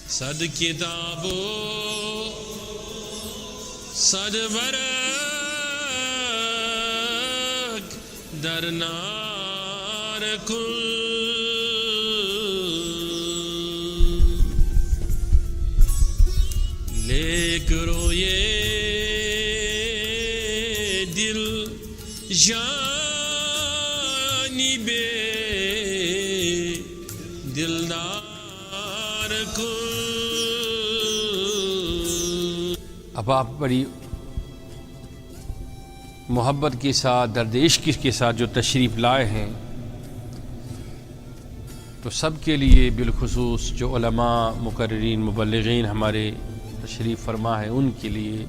صد کتاب و صد ورق در نار کن لیک روئے دل جانب دلدار کو. اب آپ بڑی محبت کے ساتھ درد عشق کے ساتھ جو تشریف لائے ہیں تو سب کے لیے بالخصوص جو علماء مقررین مبلغین ہمارے تشریف فرما ہے ان کے لیے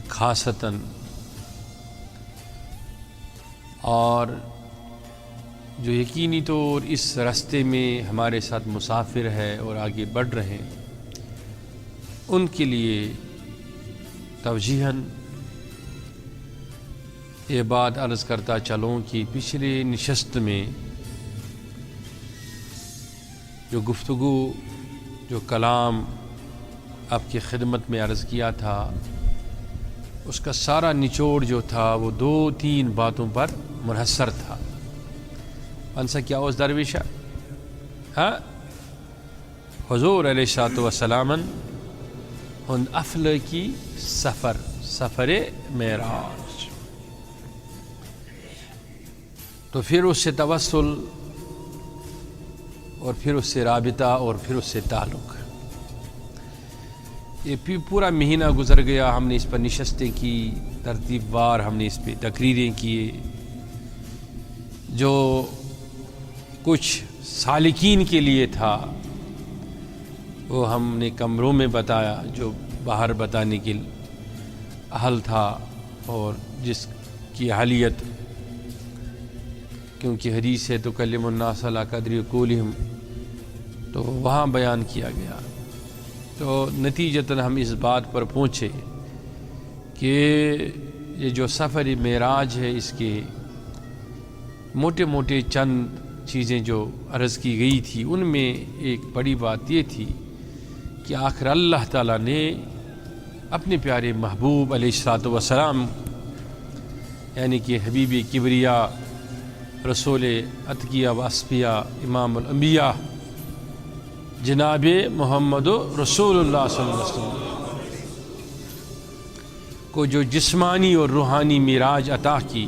خاصتاً، اور جو یقینی طور اس راستے میں ہمارے ساتھ مسافر ہے اور آگے بڑھ رہے ہیں ان کے لیے توجیہاً یہ بات عرض کرتا چلوں کہ پچھلے نشست میں جو گفتگو جو کلام آپ کی خدمت میں عرض کیا تھا اس کا سارا نچوڑ جو تھا وہ 2-3 باتوں پر منحصر تھا. انسا کیا اس درویشہ حضور علیہ الصلوۃ والسلام ہند افلاکی سفر معراج، تو پھر اس سے توسل اور پھر اس سے رابطہ اور پھر اس سے تعلق. یہ پورا مہینہ گزر گیا، ہم نے اس پر نشستیں کی، ترتیب وار ہم نے اس پہ تقریریں کیے، جو کچھ سالکین کے لیے تھا وہ ہم نے کمروں میں بتایا، جو باہر بتانے کے اہل تھا اور جس کی اہلیت، کیونکہ حدیث ہے تو کلم الناس علی قدر قولہم، تو وہاں بیان کیا گیا. تو نتیجتاً ہم اس بات پر پہنچے کہ یہ جو سفر معراج ہے اس کے موٹے موٹے چند چیزیں جو عرض کی گئی تھی، ان میں ایک بڑی بات یہ تھی کہ آخر اللہ تعالیٰ نے اپنے پیارے محبوب علیہ الصلوۃ والسلام یعنی کہ حبیب کبریا، رسول اتقیاء و اصفیاء، امام الانبیاء جناب محمد رسول اللہ صلی اللہ علیہ وسلم کو جو جسمانی اور روحانی معراج عطا کی،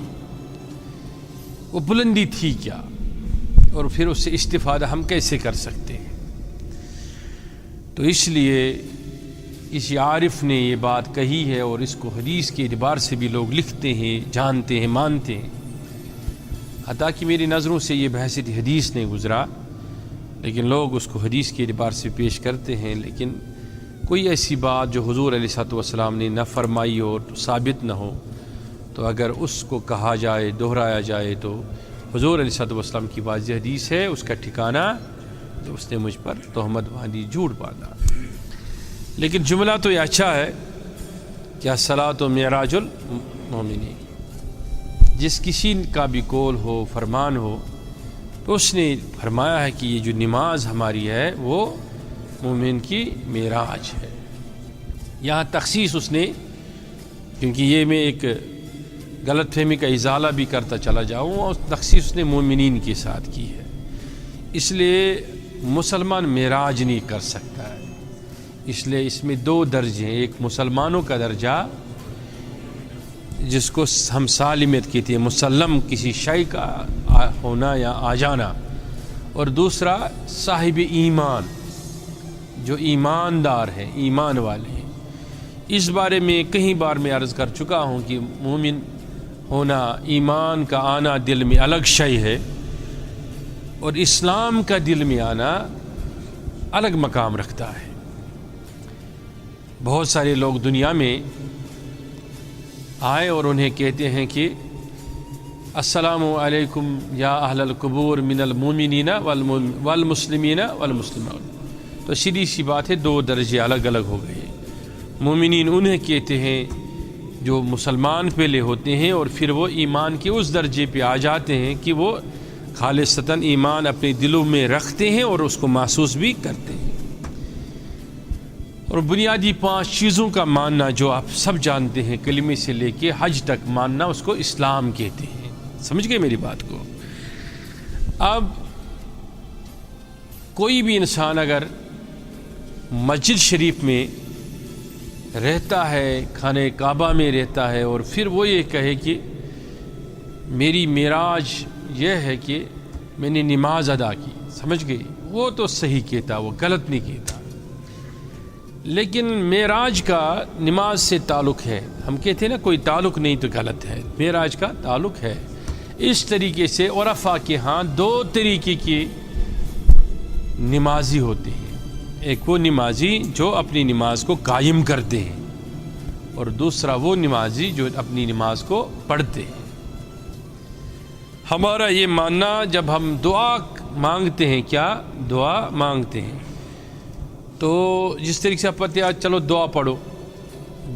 وہ بلندی تھی کیا، اور پھر اس سے استفادہ ہم کیسے کر سکتے ہیں. تو اس لیے اس عارف نے یہ بات کہی ہے، اور اس کو حدیث کے اعتبار سے بھی لوگ لکھتے ہیں، جانتے ہیں، مانتے ہیں. حتیٰ کہ میری نظروں سے یہ بحثیت حدیث نہیں گزرا، لیکن لوگ اس کو حدیث کے اعتبار سے پیش کرتے ہیں. لیکن کوئی ایسی بات جو حضور علیہ الصلوۃ والسلام نے نہ فرمائی ہو، ثابت نہ ہو، تو اگر اس کو کہا جائے، دہرایا جائے، تو حضور علیہ الصلوۃ والسلام کی واضح حدیث ہے، اس کا ٹھکانہ تو اس نے مجھ پر تہمت باندھی، جھوٹ باندھا. لیکن جملہ تو یہ اچھا ہے کہ الصلاۃ معراج المومنین، جس کسی کا بھی قول ہو، فرمان ہو، تو اس نے فرمایا ہے کہ یہ جو نماز ہماری ہے وہ مومن کی معراج ہے. یہاں تخصیص اس نے، کیونکہ یہ میں ایک غلط فہمی کا ازالہ بھی کرتا چلا جاؤں، اور تخصیص اس نے مومنین کے ساتھ کی ہے. اس لیے مسلمان معراج نہیں کر سکتا ہے. اس لیے اس میں 2 درجے ہیں، ایک مسلمانوں کا درجہ جس کو ہم سالمیت کہتے ہیں، مسلم کسی شے کا ہونا یا آ جانا، اور دوسرا صاحب ایمان، جو ایماندار ہیں، ایمان والے ہیں. اس بارے میں کئی بار میں عرض کر چکا ہوں کہ مومن ہونا، ایمان کا آنا دل میں الگ شے ہے، اور اسلام کا دل میں آنا الگ مقام رکھتا ہے. بہت سارے لوگ دنیا میں آئے اور انہیں کہتے ہیں کہ السلام علیکم یا اہل القبور من المومنین والمسلمین والمسلمات. تو سیدھی سی بات ہے، 2 درجے الگ الگ ہو گئے. مومنین انہیں کہتے ہیں جو مسلمان پہلے ہوتے ہیں، اور پھر وہ ایمان کے اس درجے پہ آ جاتے ہیں کہ وہ خالصتاً ایمان اپنے دلوں میں رکھتے ہیں اور اس کو محسوس بھی کرتے ہیں. اور بنیادی 5 چیزوں کا ماننا جو آپ سب جانتے ہیں، کلمے سے لے کے حج تک ماننا، اس کو اسلام کہتے ہیں۔ سمجھ گئے میری بات کو؟ اب کوئی بھی انسان اگر مسجد شریف میں رہتا ہے، خانہ کعبہ میں رہتا ہے، اور پھر وہ یہ کہے کہ میری معراج یہ ہے کہ میں نے نماز ادا کی، سمجھ گئی، وہ تو صحیح کہتا، وہ غلط نہیں کہتا۔ لیکن معراج کا نماز سے تعلق ہے، ہم کہتے ہیں نا کوئی تعلق نہیں تو غلط ہے، معراج کا تعلق ہے۔ اس طریقے سے عرفاء کے ہاں 2 طریقے کی نمازی ہوتے ہیں، ایک وہ نمازی جو اپنی نماز کو قائم کرتے ہیں، اور دوسرا وہ نمازی جو اپنی نماز کو پڑھتے ہیں۔ ہمارا یہ ماننا، جب ہم دعا مانگتے ہیں، کیا دعا مانگتے ہیں، تو جس طریقے سے آپ پڑھتے ہیں چلو دعا پڑھو،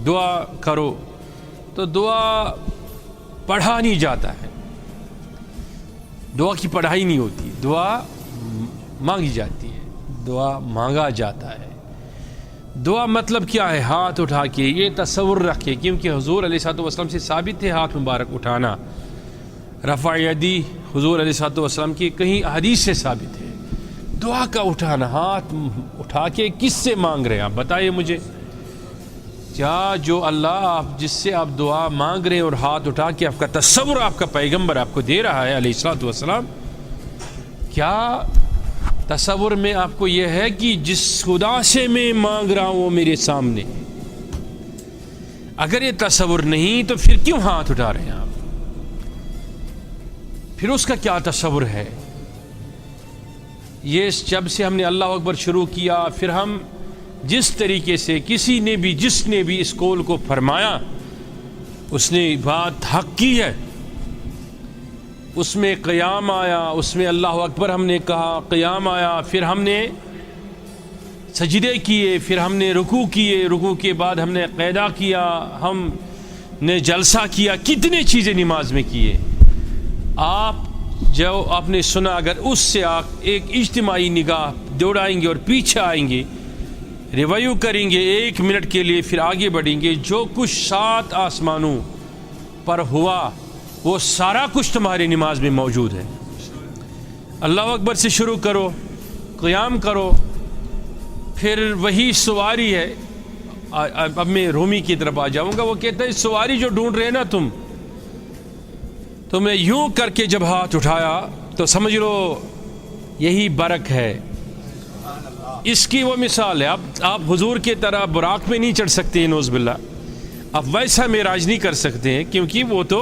دعا کرو، تو دعا پڑھا نہیں جاتا ہے، دعا کی پڑھائی نہیں ہوتی، دعا مانگی جاتی ہے، دعا مانگا جاتا ہے۔ دعا مطلب کیا ہے؟ ہاتھ اٹھا کے یہ تصور رکھے، کیونکہ حضور علیہ الصلوۃ والسلام سے ثابت ہے ہاتھ مبارک اٹھانا، رفع یدی حضور علیہ الصلوۃ والسلام کی کہیں حدیث سے ثابت ہے۔ دعا کا اٹھانا، ہاتھ اٹھا کے کس سے مانگ رہے ہیں آپ بتائیے مجھے؟ کیا جو اللہ آپ جس سے آپ دعا مانگ رہے ہیں اور ہاتھ اٹھا کے آپ کا تصور آپ کا پیغمبر آپ کو دے رہا ہے علیہ الصلوۃ والسلام، کیا تصور میں آپ کو یہ ہے کہ جس خدا سے میں مانگ رہا ہوں وہ میرے سامنے؟ اگر یہ تصور نہیں تو پھر کیوں ہاتھ اٹھا رہے ہیں آپ؟ پھر اس کا کیا تصور ہے؟ یہ جب سے ہم نے اللہ اکبر شروع کیا، پھر ہم جس طریقے سے کسی نے بھی جس نے بھی اس قول کو فرمایا اس نے بات حق کی ہے، اس میں قیام آیا، اس میں اللہ اکبر ہم نے کہا، قیام آیا، پھر ہم نے سجدے کیے، پھر ہم نے رکوع کیے، رکوع کے بعد ہم نے قیدا کیا، ہم نے جلسہ کیا، کتنے چیزیں نماز میں کیے۔ آپ جو آپ نے سنا، اگر اس سے آپ ایک اجتماعی نگاہ دوڑائیں گے اور پیچھے آئیں گے، ریویو کریں گے 1 منٹ کے لیے، پھر آگے بڑھیں گے، جو کچھ 7 آسمانوں پر ہوا وہ سارا کچھ تمہاری نماز میں موجود ہے۔ اللہ اکبر سے شروع کرو، قیام کرو، پھر وہی سواری ہے۔ اب میں رومی کی طرف آ جاؤں گا، وہ کہتا ہے سواری جو ڈھونڈ رہے نا تو میں یوں کر کے جب ہاتھ اٹھایا تو سمجھ لو یہی برک ہے۔ اس کی وہ مثال ہے، آپ حضور کی طرح براق میں نہیں چڑھ سکتے ہیں، نعوذ باللہ، آپ ویسا معراج نہیں کر سکتے ہیں، کیونکہ وہ تو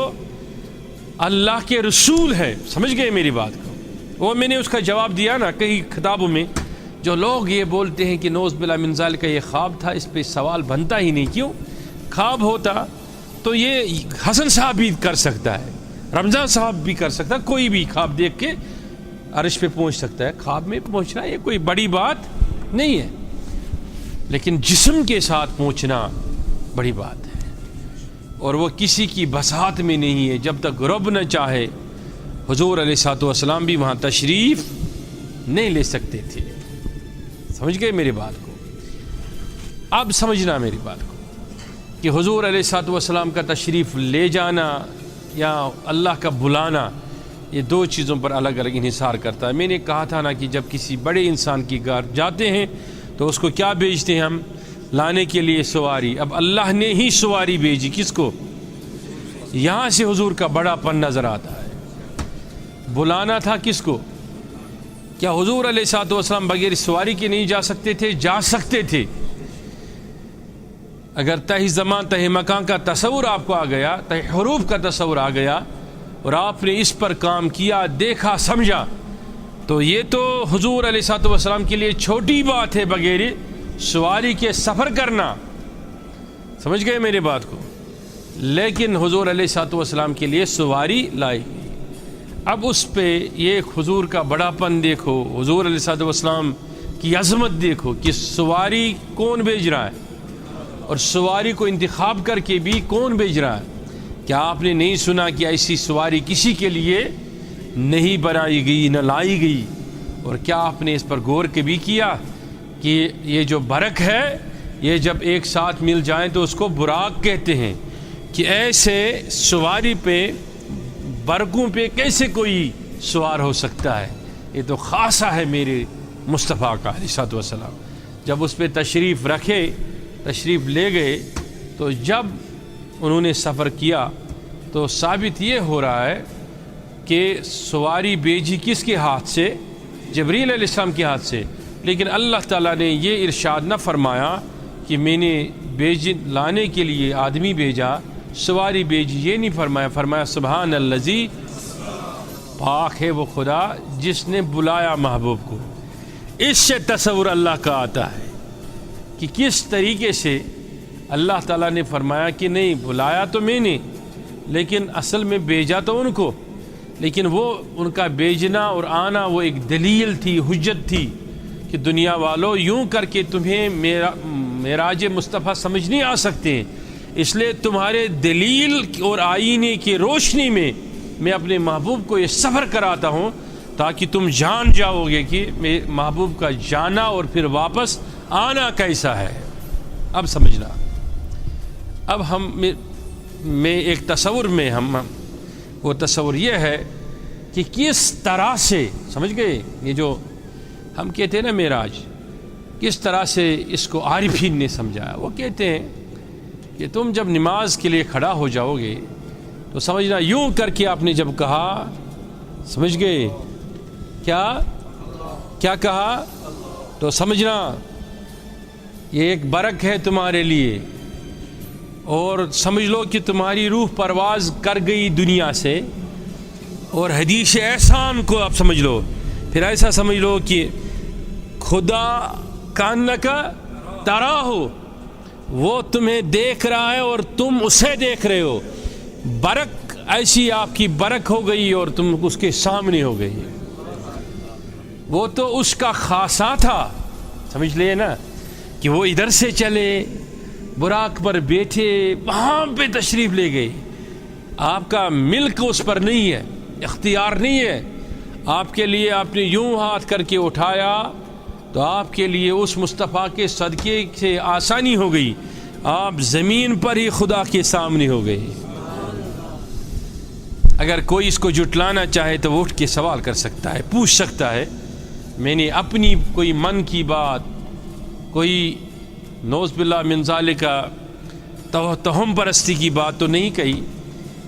اللہ کے رسول ہے۔ سمجھ گئے میری بات کو؟ وہ میں نے اس کا جواب دیا نا کئی خطابوں میں، جو لوگ یہ بولتے ہیں کہ نعوذ باللہ من ذالک کا یہ خواب تھا، اس پہ سوال بنتا ہی نہیں۔ کیوں؟ خواب ہوتا تو یہ حسن صاحب بھی کر سکتا ہے، رمضان صاحب بھی کر سکتا ہے، کوئی بھی خواب دیکھ کے عرش پہ پہنچ سکتا ہے۔ خواب میں پہنچنا یہ کوئی بڑی بات نہیں ہے، لیکن جسم کے ساتھ پہنچنا بڑی بات ہے، اور وہ کسی کی بساط میں نہیں ہے۔ جب تک رب نہ چاہے، حضور علیہ الصلوۃ والسلام بھی وہاں تشریف نہیں لے سکتے تھے۔ سمجھ گئے میری بات کو؟ اب سمجھنا میری بات کو کہ حضور علیہ الصلوۃ والسلام کا تشریف لے جانا یا اللہ کا بلانا، یہ 2 چیزوں پر الگ الگ انحصار کرتا ہے۔ میں نے کہا تھا نا کہ جب کسی بڑے انسان کی گھر جاتے ہیں تو اس کو کیا بھیجتے ہیں ہم؟ لانے کے لیے سواری۔ اب اللہ نے ہی سواری بھیجی، کس کو؟ یہاں سے حضور کا بڑا پن نظر آتا ہے۔ بلانا تھا کس کو؟ کیا حضور علیہ الصلوۃ والسلام بغیر سواری کے نہیں جا سکتے تھے؟ جا سکتے تھے۔ اگر تہ زمان تہ مکان کا تصور آپ کو آ گیا، تہ حروف کا تصور آ گیا، اور آپ نے اس پر کام کیا، دیکھا، سمجھا، تو یہ تو حضور علیہ الصلوۃ والسلام کے لیے چھوٹی بات ہے بغیر سواری کے سفر کرنا۔ سمجھ گئے میری بات کو؟ لیکن حضور علیہ الصلوۃ والسلام کے لیے سواری لائی گئی۔ اب اس پہ یہ حضور کا بڑا پن دیکھو، حضور علیہ الصلوۃ والسلام کی عظمت دیکھو کہ سواری کون بھیج رہا ہے، اور سواری کو انتخاب کر کے بھی کون بھیج رہا ہے۔ کیا آپ نے نہیں سنا کہ ایسی سواری کسی کے لیے نہیں بنائی گئی، نہ لائی گئی؟ اور کیا آپ نے اس پر غور کبھی کیا کہ یہ جو برق ہے یہ جب ایک ساتھ مل جائیں تو اس کو براق کہتے ہیں کہ ایسے سواری پہ برقوں پہ کیسے کوئی سوار ہو سکتا ہے، یہ تو خاصہ ہے میرے مصطفیٰ کا علیہ الصلوۃ والسلام۔ جب اس پہ تشریف رکھے، تشریف لے گئے، تو جب انہوں نے سفر کیا تو ثابت یہ ہو رہا ہے کہ سواری بھیجی کس کے ہاتھ سے؟ جبریل علیہ السلام کے ہاتھ سے، لیکن اللہ تعالیٰ نے یہ ارشاد نہ فرمایا کہ میں نے لانے کے لیے آدمی بھیجا، سواری بھیجی، یہ نہیں فرمایا۔ فرمایا سبحان الذی، پاک ہے وہ خدا جس نے بلایا محبوب کو۔ اس سے تصور اللہ کا آتا ہے کہ کس طریقے سے اللہ تعالیٰ نے فرمایا کہ نہیں، بلایا تو میں نے، لیکن اصل میں بھیجا تو ان کو، لیکن وہ ان کا بھیجنا اور آنا وہ ایک دلیل تھی، حجت تھی کہ دنیا والوں یوں کر کے تمہیں معراج مصطفیٰ سمجھ نہیں آ سکتے، اس لیے تمہارے دلیل اور آئینے کی روشنی میں میں اپنے محبوب کو یہ سفر کراتا ہوں تاکہ تم جان جاؤ گے کہ محبوب کا جانا اور پھر واپس آنا کیسا ہے۔ اب سمجھنا، اب ہم میں ایک تصور میں وہ تصور یہ ہے کہ کس طرح سے، سمجھ گئے، یہ جو ہم کہتے ہیں نا معراج، کس طرح سے اس کو عارفین نے سمجھایا۔ وہ کہتے ہیں کہ تم جب نماز کے لیے کھڑا ہو جاؤ گے تو سمجھنا یوں کر کے آپ نے جب کہا، سمجھ گئے کیا کہا، تو سمجھنا یہ ایک برکت ہے تمہارے لیے، اور سمجھ لو کہ تمہاری روح پرواز کر گئی دنیا سے، اور حدیث احسان کو آپ سمجھ لو، پھر ایسا سمجھ لو کہ خدا کانکا ترا ہو، وہ تمہیں دیکھ رہا ہے اور تم اسے دیکھ رہے ہو، برکت ایسی آپ کی برکت ہو گئی اور تم اس کے سامنے ہو گئی۔ وہ تو اس کا خاصہ تھا، سمجھ لئے نا، کہ وہ ادھر سے چلے، براق پر بیٹھے، وہاں پہ تشریف لے گئے۔ آپ کا ملک اس پر نہیں ہے، اختیار نہیں ہے، آپ کے لیے آپ نے یوں ہاتھ کر کے اٹھایا تو آپ کے لیے اس مصطفیٰ کے صدقے سے آسانی ہو گئی، آپ زمین پر ہی خدا کے سامنے ہو گئے۔ اگر کوئی اس کو جھٹلانا چاہے تو وہ اٹھ کے سوال کر سکتا ہے، پوچھ سکتا ہے، میں نے اپنی کوئی من کی بات، کوئی نوز باللہ من ذالک توہم پرستی کی بات تو نہیں کہی،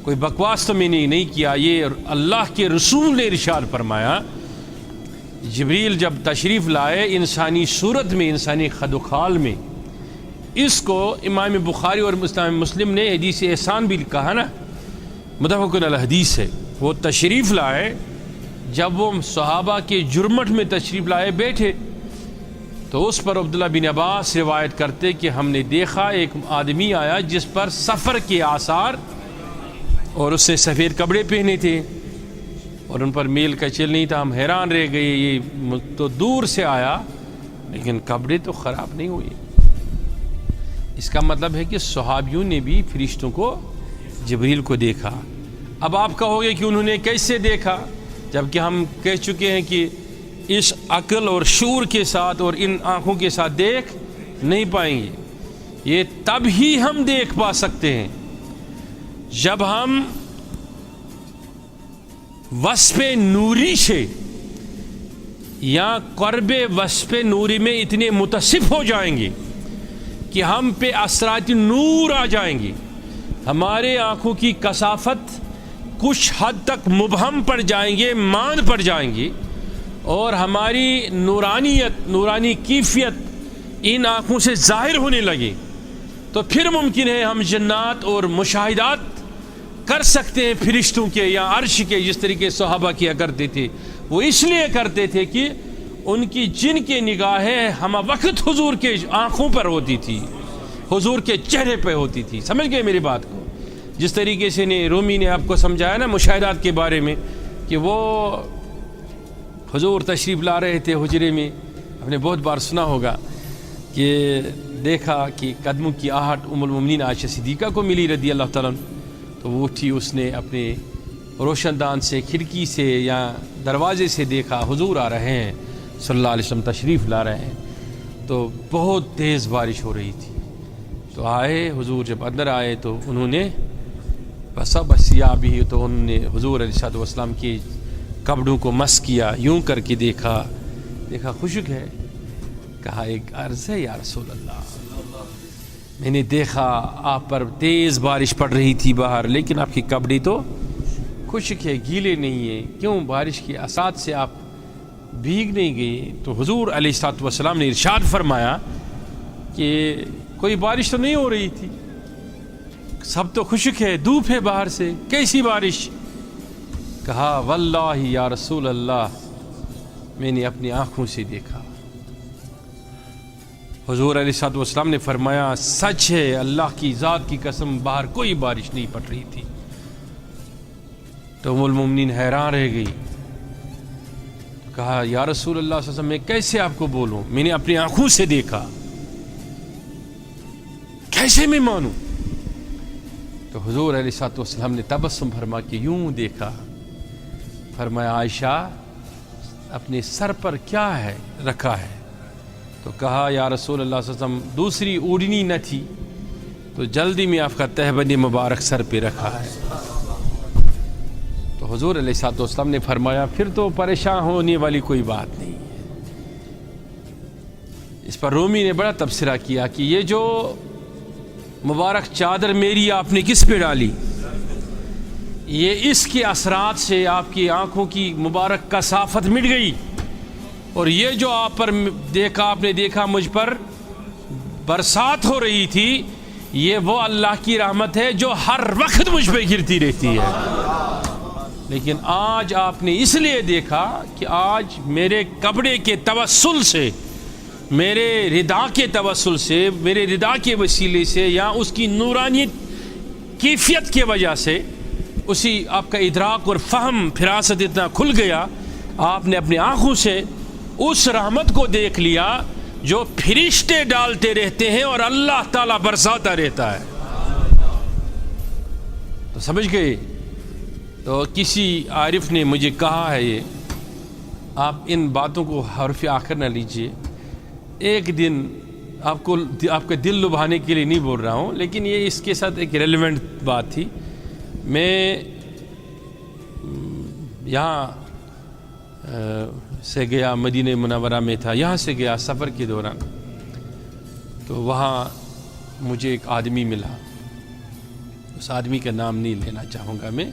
کوئی بکواس تو میں نے نہیں کیا۔ یہ اللہ کے رسول نے ارشاد فرمایا، جبریل جب تشریف لائے انسانی صورت میں، انسانی خد و خال میں، اس کو امام بخاری اور مسلم نے حدیث احسان بھی کہا نا، متفق علیہ حدیث ہے۔ وہ تشریف لائے، جب وہ صحابہ کے جرمٹ میں تشریف لائے بیٹھے تو اس پر عبداللہ بن عباس روایت کرتے کہ ہم نے دیکھا ایک آدمی آیا جس پر سفر کے آثار، اور اس نے سفید کپڑے پہنے تھے اور ان پر میل کچل نہیں تھا۔ ہم حیران رہ گئے، یہ تو دور سے آیا لیکن کپڑے تو خراب نہیں ہوئے۔ اس کا مطلب ہے کہ صحابیوں نے بھی فرشتوں کو، جبریل کو دیکھا۔ اب آپ کہو گے کہ انہوں نے کیسے دیکھا، جبکہ ہم کہہ چکے ہیں کہ اس عقل اور شعور کے ساتھ اور ان آنکھوں کے ساتھ دیکھ نہیں پائیں گے۔ یہ تب ہی ہم دیکھ پا سکتے ہیں جب ہم وصف نوری سے یا قرب وصف نوری میں اتنے متصف ہو جائیں گے کہ ہم پہ اثرات نور آ جائیں گے، ہمارے آنکھوں کی کثافت کچھ حد تک مبہم پڑ جائیں گے، مان پڑ جائیں گی، اور ہماری نورانیت، نورانی کیفیت ان آنکھوں سے ظاہر ہونے لگے، تو پھر ممکن ہے ہم جنات اور مشاہدات کر سکتے ہیں فرشتوں کے یا عرش کے، جس طریقے صحابہ کیا کرتے تھے۔ وہ اس لیے کرتے تھے کہ ان کی جن کے نگاہیں ہم وقت حضور کے آنکھوں پر ہوتی تھی، حضور کے چہرے پہ ہوتی تھی۔ سمجھ گئے میری بات کو؟ جس طریقے سے رومی نے آپ کو سمجھایا نا مشاہدات کے بارے میں، کہ وہ حضور تشریف لا رہے تھے حجرے میں، آپ نے بہت بار سنا ہوگا کہ دیکھا کہ قدموں کی آہٹ ام المومنین عائشہ صدیقہ کو ملی رضی اللہ تعالیٰ عنہ، تو وہ اٹھی، اس نے اپنے روشن دان سے، کھڑکی سے یا دروازے سے دیکھا حضور آ رہے ہیں، صلی اللہ علیہ وسلم تشریف لا رہے ہیں۔ تو بہت تیز بارش ہو رہی تھی. تو آئے حضور، جب اندر آئے تو انہوں نے بھی تو انہوں نے حضور علیہ الصلوۃ والسلام کے کپڑوں کو مس کیا، یوں کر کے دیکھا خشک ہے. کہا ایک عرض ہے یا رسول اللہ، میں نے دیکھا آپ پر تیز بارش پڑ رہی تھی باہر، لیکن آپ کے کپڑے تو خشک ہے، گیلے نہیں ہیں، کیوں بارش کے اثرات سے آپ بھیگ نہیں گئے؟ تو حضور علیہ الصلوۃ والسلام نے ارشاد فرمایا کہ کوئی بارش تو نہیں ہو رہی تھی، سب تو خشک ہے، دھوپ ہے باہر سے، کیسی بارش؟ کہا واللہ یا رسول اللہ، میں نے اپنی آنکھوں سے دیکھا. حضور علیہ الصلوۃ والسلام نے فرمایا سچ ہے، اللہ کی ذات کی قسم باہر کوئی بارش نہیں پڑ رہی تھی. تو ام المومنین حیران رہ گئی. کہا یا رسول اللہ صلی اللہ علیہ وسلم، میں کیسے آپ کو بولوں، میں نے اپنی آنکھوں سے دیکھا، کیسے میں مانوں؟ تو حضور علیہ الصلوۃ والسلام نے تبسم فرما کے یوں دیکھا. فرمایا عائشہ، اپنے سر پر کیا ہے رکھا ہے؟ تو کہا یا رسول اللہ صلی اللہ علیہ وسلم، دوسری اوڑھنی نہ تھی تو جلدی میں آپ کا تہبند مبارک سر پہ رکھا ہے. تو حضور علیہ الصلوۃ والسلام نے فرمایا پھر تو پریشان ہونے والی کوئی بات نہیں ہے. اس پر رومی نے بڑا تبصرہ کیا کہ یہ جو مبارک چادر میری آپ نے کس پہ ڈالی؟ یہ اس کے اثرات سے آپ کی آنکھوں کی مبارک کثافت مٹ گئی، اور یہ جو آپ نے دیکھا مجھ پر برسات ہو رہی تھی، یہ وہ اللہ کی رحمت ہے جو ہر وقت مجھ پہ گرتی رہتی ہے. لیکن آج آپ نے اس لیے دیکھا کہ آج میرے کپڑے کے توسل سے، میرے ردا کے توسل سے، میرے ردا کے وسیلے سے، یا اس کی نورانی کیفیت کی وجہ سے اسی آپ کا ادراک اور فہم فراست اتنا کھل گیا، آپ نے اپنی آنکھوں سے اس رحمت کو دیکھ لیا جو فرشتے ڈالتے رہتے ہیں اور اللہ تعالیٰ برساتا رہتا ہے. تو سمجھ گئے؟ تو کسی عارف نے مجھے کہا ہے، یہ آپ ان باتوں کو حرف آخر نہ لیجئے. ایک دن آپ کا دل لبھانے کے لیے نہیں بول رہا ہوں، لیکن یہ اس کے ساتھ ایک ریلیونٹ بات تھی. میں یہاں سے گیا، مدینہ منورہ میں تھا، یہاں سے گیا سفر کے دوران، تو وہاں مجھے ایک آدمی ملا. اس آدمی کا نام نہیں لینا چاہوں گا میں،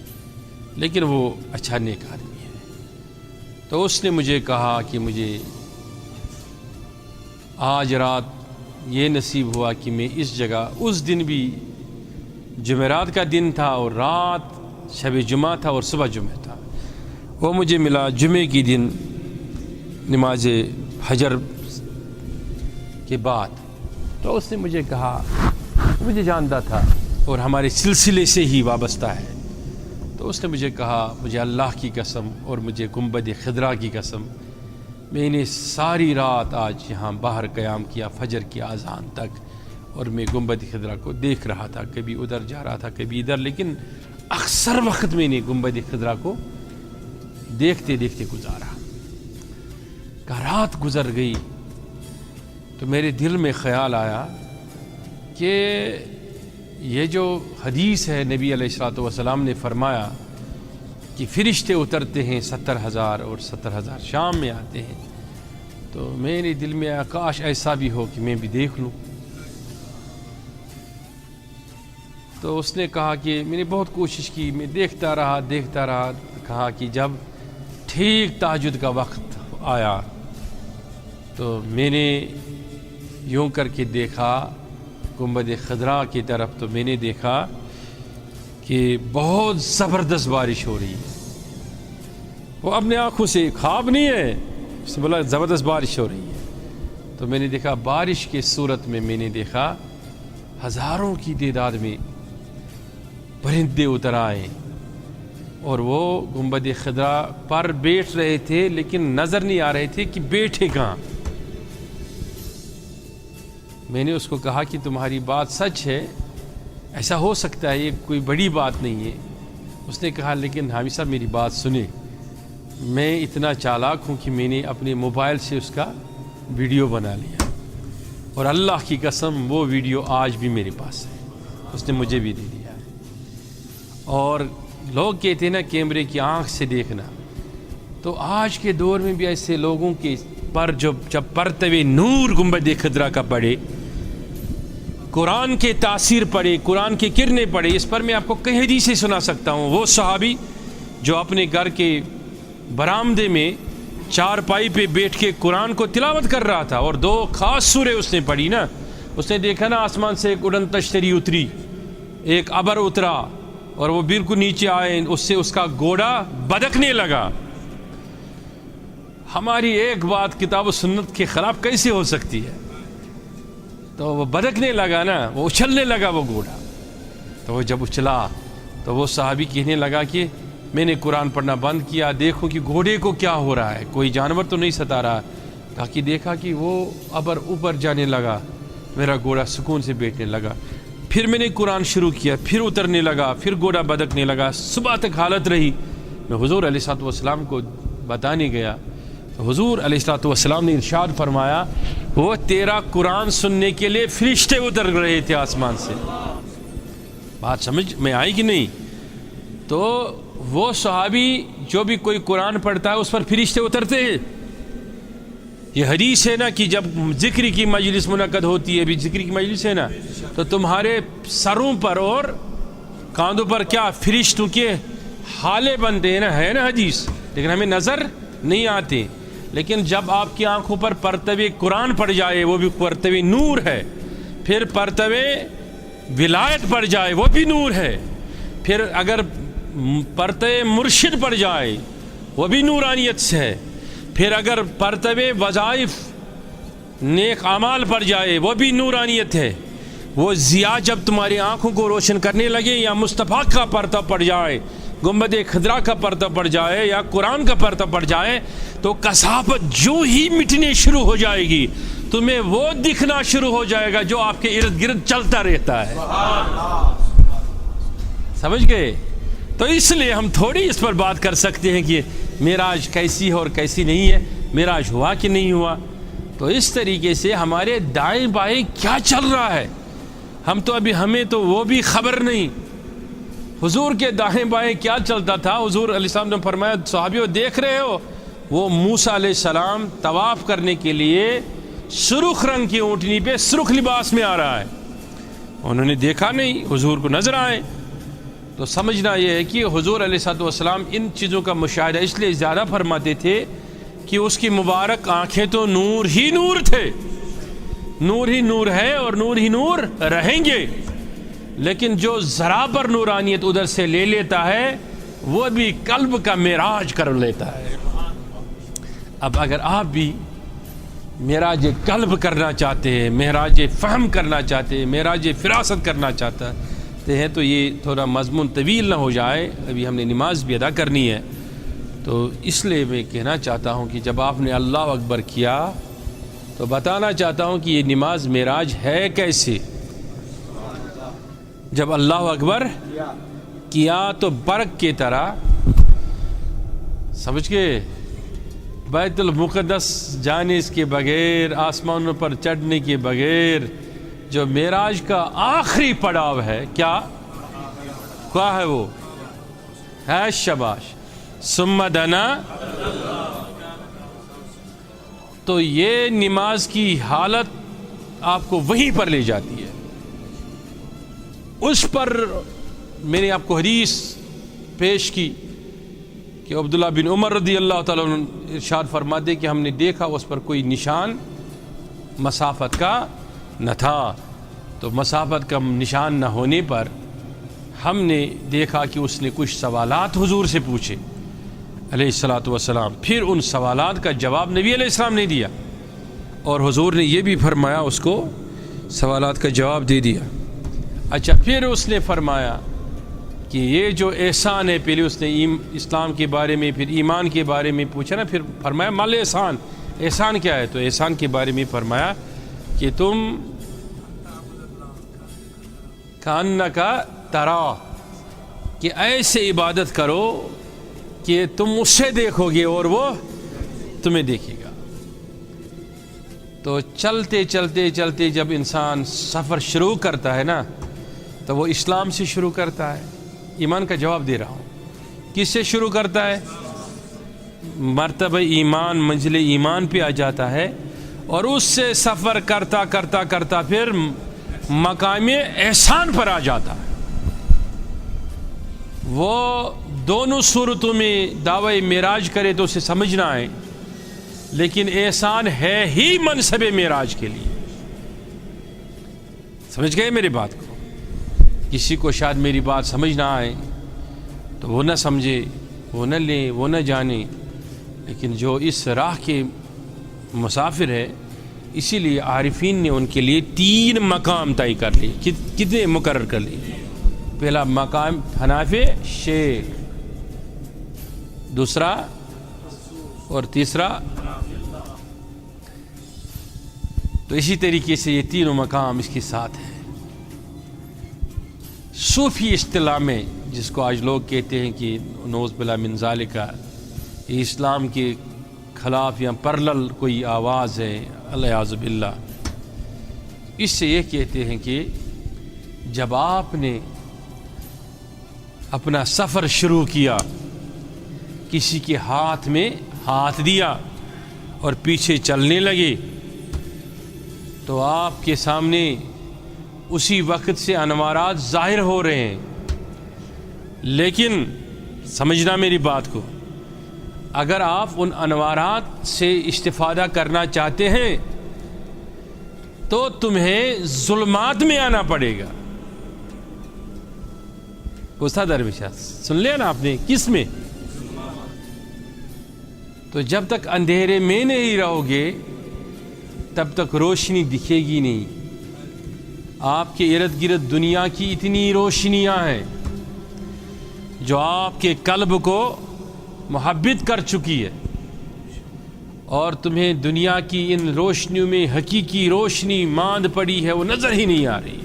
لیکن وہ اچھا نیک آدمی ہے. تو اس نے مجھے کہا کہ مجھے آج رات یہ نصیب ہوا کہ میں اس جگہ، اس دن بھی جمعرات کا دن تھا اور رات شب جمعہ تھا اور صبح جمعہ تھا، وہ مجھے ملا جمعے کی دن نماز فجر کے بعد. تو اس نے مجھے کہا، مجھے جانتا تھا اور ہمارے سلسلے سے ہی وابستہ ہے. تو اس نے مجھے کہا، مجھے اللہ کی قسم اور مجھے گنبد خضرا کی قسم، میں نے ساری رات آج یہاں باہر قیام کیا فجر کی اذان تک، اور میں گنبد خضرا کو دیکھ رہا تھا، کبھی ادھر جا رہا تھا کبھی ادھر، لیکن اکثر وقت میں نے گنبد خضرا کو دیکھتے دیکھتے گزارا. کہ رات گزر گئی تو میرے دل میں خیال آیا کہ یہ جو حدیث ہے، نبی علیہ الصلوۃ والسلام نے فرمایا کہ فرشتے اترتے ہیں 70,000 اور 70,000 شام میں آتے ہیں. تو میرے دل میں کاش ایسا بھی ہو کہ میں بھی دیکھ لوں. تو اس نے کہا کہ میں نے بہت کوشش کی، میں دیکھتا رہا. کہا کہ جب ٹھیک تہجد کا وقت آیا تو میں نے یوں کر کے دیکھا گنبد خضرا کی طرف، تو میں نے دیکھا کہ بہت زبردست بارش ہو رہی ہے. وہ اپنے آنکھوں سے، خواب نہیں ہے، اس نے بولا زبردست بارش ہو رہی ہے. تو میں نے دیکھا بارش کے صورت میں نے دیکھا ہزاروں کی تعداد میں پرندے اتر آئے، اور وہ گنبد خضرا پر بیٹھ رہے تھے، لیکن نظر نہیں آ رہے تھے کہ بیٹھے کہاں. میں نے اس کو کہا کہ تمہاری بات سچ ہے، ایسا ہو سکتا ہے، یہ کوئی بڑی بات نہیں ہے. اس نے کہا لیکن حامی صاحب میری بات سنیں، میں اتنا چالاک ہوں کہ میں نے اپنے موبائل سے اس کا ویڈیو بنا لیا. اور اللہ کی قسم وہ ویڈیو آج بھی میرے پاس ہے، اس نے مجھے بھی دے دیا ہے۔ اور لوگ کہتے ہیں نا کیمرے کی آنکھ سے دیکھنا، تو آج کے دور میں بھی ایسے لوگوں کے پر جب پرتوے نور گنبد خضرا کا پڑے، قرآن کے تاثیر پڑے، قرآن کی کرنیں پڑے، اس پر میں آپ کو کئی حدیثیں سنا سکتا ہوں۔ وہ صحابی جو اپنے گھر کے برآمدے میں چارپائی پہ بیٹھ کے قرآن کو تلاوت کر رہا تھا، اور 2 خاص سورے اس نے پڑھی نا، اس نے دیکھا نا آسمان سے ایک اڑن تشتری اتری، ایک ابر اترا، اور وہ بالکل نیچے آئے، اس سے اس کا گھوڑا بدکنے لگا۔ ہماری ایک بات کتاب و سنت کے خلاف کیسے ہو سکتی ہے؟ تو وہ بدکنے لگا نا، وہ اچھلنے لگا وہ گھوڑا، تو وہ جب اچھلا تو وہ صحابی کہنے لگا کہ میں نے قرآن پڑھنا بند کیا، دیکھو کہ گھوڑے کو کیا ہو رہا ہے، کوئی جانور تو نہیں ستا رہا۔ تاکہ دیکھا کہ وہ ابر اوپر جانے لگا، میرا گھوڑا سکون سے بیٹھنے لگا۔ پھر میں نے قرآن شروع کیا، پھر اترنے لگا، پھر گھوڑا بدکنے لگا، صبح تک حالت رہی۔ میں حضور علیہ الصلوۃ والسلام کو بتانے گیا تو حضور علیہ الصلوۃ والسلام نے ارشاد فرمایا، وہ تیرا قرآن سننے کے لیے فرشتے اتر رہے تھے آسمان سے۔ بات سمجھ میں آئی کہ نہیں؟ تو وہ صحابی جو بھی کوئی قرآن پڑھتا ہے اس پر فرشتے اترتے ہیں۔ یہ حدیث ہے نا کہ جب ذکر کی مجلس منعقد ہوتی ہے، بھی ذکر کی مجلس ہے نا، تو تمہارے سروں پر اور کاندھوں پر کیا فرشتوں کے حالے بنتے ہیں نا، ہے نا حدیث، لیکن ہمیں نظر نہیں آتے۔ لیکن جب آپ کی آنکھوں پر پرتوے قرآن پڑ جائے، وہ بھی پرتوے نور ہے، پھر پرتوے ولایت پڑ جائے، وہ بھی نور ہے، پھر اگر پرتوے مرشد پڑ جائے وہ بھی نورانیت سے ہے، پھر اگر پرتوے وظائف نیک اعمال پڑ جائے وہ بھی نورانیت ہے۔ وہ ضیاء جب تمہاری آنکھوں کو روشن کرنے لگے، یا مصطفیٰ کا پردہ پڑ جائے، گنبد خضرا کا پردہ پڑ جائے، یا قرآن کا پردہ پڑ جائے، تو کثافت جو ہی مٹنے شروع ہو جائے گی، تمہیں وہ دکھنا شروع ہو جائے گا جو آپ کے ارد گرد چلتا رہتا ہے۔ سمجھ گئے؟ تو اس لیے ہم تھوڑی اس پر بات کر سکتے ہیں کہ معراج کیسی ہے اور کیسی نہیں ہے، معراج ہوا کہ نہیں ہوا۔ تو اس طریقے سے ہمارے دائیں بائیں کیا چل رہا ہے، ہمیں تو وہ بھی خبر نہیں۔ حضور کے دائیں بائیں کیا چلتا تھا، حضور علیہ السلام نے فرمایا، صحابیوں دیکھ رہے ہو، وہ موسیٰ علیہ السلام طواف کرنے کے لیے سرخ رنگ کی اونٹنی پہ سرخ لباس میں آ رہا ہے۔ انہوں نے دیکھا نہیں، حضور کو نظر آئے۔ تو سمجھنا یہ ہے کہ حضور علیہ السلام ان چیزوں کا مشاہدہ اس لیے زیادہ فرماتے تھے کہ اس کی مبارک آنکھیں تو نور ہی نور تھے، نور ہی نور ہے اور نور ہی نور رہیں گے، لیکن جو ذرا پر نورانیت ادھر سے لے لیتا ہے وہ بھی قلب کا معراج کر لیتا ہے۔ اب اگر آپ بھی معراج قلب کرنا چاہتے ہیں، معراج فہم کرنا چاہتے ہیں، معراج فراست کرنا چاہتا ہیں، تو یہ تھوڑا مضمون طویل نہ ہو جائے، ابھی ہم نے نماز بھی ادا کرنی ہے، تو اس لیے میں کہنا چاہتا ہوں کہ جب آپ نے اللہ اکبر کیا تو بتانا چاہتا ہوں کہ یہ نماز معراج ہے کیسے۔ جب اللہ اکبر کیا تو برق کی طرح، سمجھ کے، بیت المقدس جانے اس کے بغیر، آسمانوں پر چڑھنے کے بغیر، جو معراج کا آخری پڑاؤ ہے، کیا ہے وہ ہے؟ شباش، ثم دنا۔ تو یہ نماز کی حالت آپ کو وہیں پر لے جاتی ہے۔ اس پر میں نے آپ کو حدیث پیش کی کہ عبداللہ بن عمر رضی اللہ تعالیٰ عنہ ارشاد فرماتے کہ ہم نے دیکھا اس پر کوئی نشان مسافت کا نہ تھا، تو مسافت کا نشان نہ ہونے پر ہم نے دیکھا کہ اس نے کچھ سوالات حضور سے پوچھے علیہ الصلوۃ والسلام، پھر ان سوالات کا جواب نبی علیہ السلام نے دیا، اور حضور نے یہ بھی فرمایا اس کو سوالات کا جواب دے دیا۔ اچھا، پھر اس نے فرمایا کہ یہ جو احسان ہے، پہلے اس نے اسلام کے بارے میں، پھر ایمان کے بارے میں پوچھا نا، پھر فرمایا مال احسان، احسان کیا ہے؟ تو احسان کے بارے میں فرمایا کہ تم کانکا ترا، کہ ایسے عبادت کرو کہ تم اس سے دیکھو گے اور وہ تمہیں دیکھے گا۔ تو چلتے چلتے چلتے جب انسان سفر شروع کرتا ہے نا تو وہ اسلام سے شروع کرتا ہے. ایمان کا جواب دے رہا ہوں. کس سے شروع کرتا ہے؟ مرتبہ ایمان، منزل ایمان پہ آ جاتا ہے اور اس سے سفر کرتا کرتا کرتا پھر مقام احسان پر آ جاتا ہے. وہ دونوں صورتوں میں دعوی معراج کرے تو اسے سمجھنا ہے، لیکن احسان ہے ہی منصب معراج کے لیے. سمجھ گئے میری بات کو؟ کسی کو شاید میری بات سمجھ نہ آئے تو وہ نہ سمجھے، وہ نہ لے، وہ نہ جانے، لیکن جو اس راہ کے مسافر ہے، اسی لیے عارفین نے ان کے لیے 3 مقام طے کر لیے. کتنے مقرر کر لیے؟ پہلا مقام حناف شیخ، دوسرا اور تیسرا. تو اسی طریقے سے یہ 3 مقام اس کے ساتھ ہیں. صوفی اصطلاح میں جس کو آج لوگ کہتے ہیں کہ نعوذ باللہ من ذالک یہ اسلام کے خلاف یا پرلل کوئی آواز ہے، الیاذ باللہ، اس سے یہ کہتے ہیں کہ جب آپ نے اپنا سفر شروع کیا، کسی کے ہاتھ میں ہاتھ دیا اور پیچھے چلنے لگے، تو آپ کے سامنے اسی وقت سے انوارات ظاہر ہو رہے ہیں. لیکن سمجھنا میری بات کو، اگر آپ ان انوارات سے استفادہ کرنا چاہتے ہیں تو تمہیں ظلمات میں آنا پڑے گا. استاد درویش سن لیا نا آپ نے؟ کس میں؟ تو جب تک اندھیرے میں نہیں رہو گے تب تک روشنی دکھے گی نہیں. آپ کے ارد گرد دنیا کی اتنی روشنیاں ہیں جو آپ کے قلب کو محبت کر چکی ہے، اور تمہیں دنیا کی ان روشنیوں میں حقیقی روشنی ماند پڑی ہے، وہ نظر ہی نہیں آ رہی.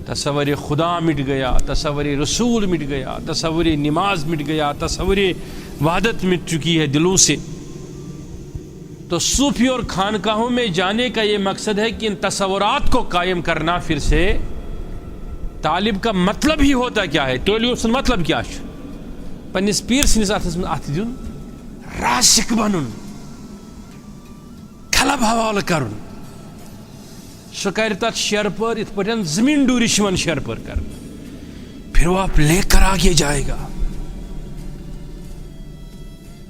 تصور خدا مٹ گیا، تصور رسول مٹ گیا، تصور نماز مٹ گیا، تصور وحدت مٹ چکی ہے دلوں سے. تو صوفی اور خانقاہوں میں جانے کا یہ مقصد ہے کہ ان تصورات کو قائم کرنا. پھر سے طالب کا مطلب ہی ہوتا کیا ہے؟ تو سن مطلب کیا ہے؟ پنس پیر سنس اتھس من اتھ دن، راسک بنن، کھلب حوالہ کرن. سہ کر تک شیر پر ات پٹن زمین ڈورش من شیر پر کرنا، پھر وہ آپ لے کر آگے جائے گا.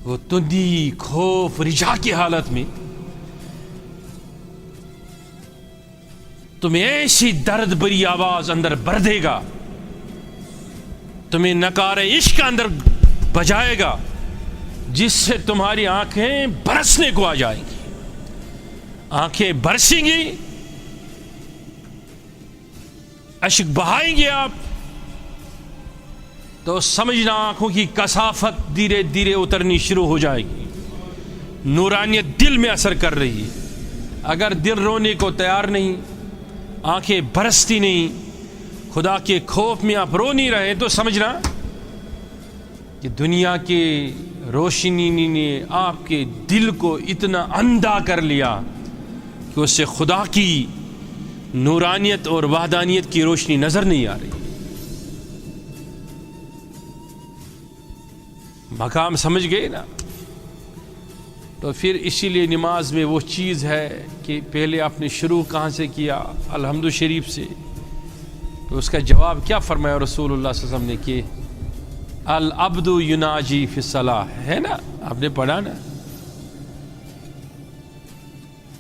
وہ تندی، خوف، رجا کی حالت میں تمہیں ایسی درد بری آواز اندر بھر دے گا، تمہیں نکار عشق اندر بجائے گا، جس سے تمہاری آنکھیں برسنے کو آ جائیں گی. آنکھیں برسیں گی، اشک بہائیں گے آپ، تو سمجھنا آنکھوں کی کثافت دھیرے دھیرے اترنی شروع ہو جائے گی. نورانیت دل میں اثر کر رہی ہے. اگر دل رونے کو تیار نہیں، آنکھیں برستی نہیں، خدا کے خوف میں آپ رو نہیں رہے، تو سمجھنا کہ دنیا کے روشنی نے آپ کے دل کو اتنا اندھا کر لیا کہ اس سے خدا کی نورانیت اور وحدانیت کی روشنی نظر نہیں آ رہی. مقام سمجھ گئے نا؟ تو پھر اسی لیے نماز میں وہ چیز ہے کہ پہلے آپ نے شروع کہاں سے کیا؟ الحمد شریف سے. تو اس کا جواب کیا فرمایا رسول اللہ صلی اللہ علیہ وسلم نے کہ العبد یناجی فی الصلاۃ، ہے نا؟ آپ نے پڑھا نا؟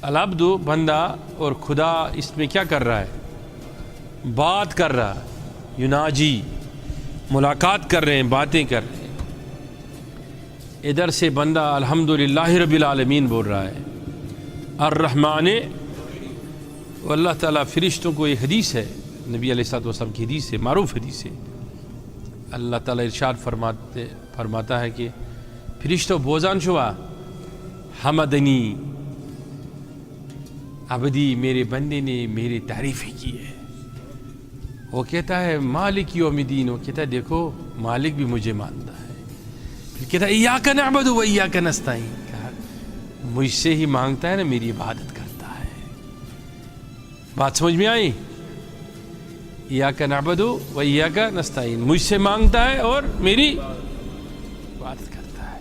العبد بندہ اور خدا اس میں کیا کر رہا ہے؟ بات کر رہا ہے. یناجی ملاقات کر رہے ہیں، باتیں کر رہے ہیں. ادھر سے بندہ الحمدللہ رب العالمین بول رہا ہے، الرحمن. و اللہ تعالیٰ فرشتوں کو، یہ حدیث ہے نبی علیہ الصلوۃ والسلام کی حدیث ہے، معروف حدیث ہے. اللہ تعالیٰ ارشاد فرماتا ہے کہ فرشتوں بوزان شوا حمدنی عبدی، میرے بندے نے میری تعریف کی ہے. وہ کہتا ہے مالک یوم الدین، وہ کہتا ہے دیکھو مالک بھی مجھے مانتا ہے. پھر کہتا ہے ایاک نعبد و ایاک نستعین، مجھ سے ہی مانگتا ہے نا، میری عبادت کرتا ہے. بات سمجھ میں آئی؟ ایاک نعبد و ایاک نستعین، مجھ سے مانگتا ہے اور میری عبادت کرتا ہے،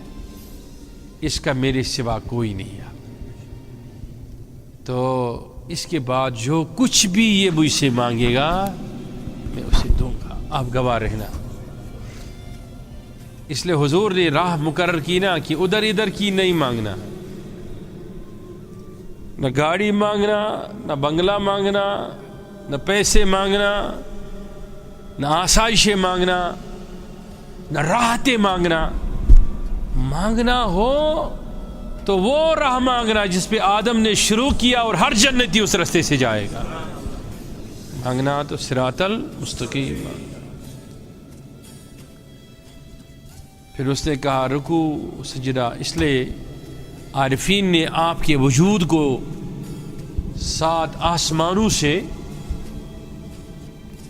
اس کا میرے سوا کوئی نہیں ہے۔ تو اس کے بعد جو کچھ بھی یہ مجھ سے مانگے گا میں اسے دوں گا، آپ گواہ رہنا۔ اس لیے حضور نے راہ مقرر کی نا کہ ادھر ادھر کی نہیں مانگنا، نہ گاڑی مانگنا، نہ بنگلہ مانگنا، نہ پیسے مانگنا، نہ آسائشیں مانگنا، نہ راحتیں مانگنا۔ مانگنا ہو تو وہ راہ مانگنا جس پہ آدم نے شروع کیا اور ہر جنتی اس راستے سے جائے گا۔ مانگنا تو صراط المستقیم مانگنا۔ پھر اس نے کہا رکوع سجدہ، اس لیے عارفین نے آپ کے وجود کو 7 آسمانوں سے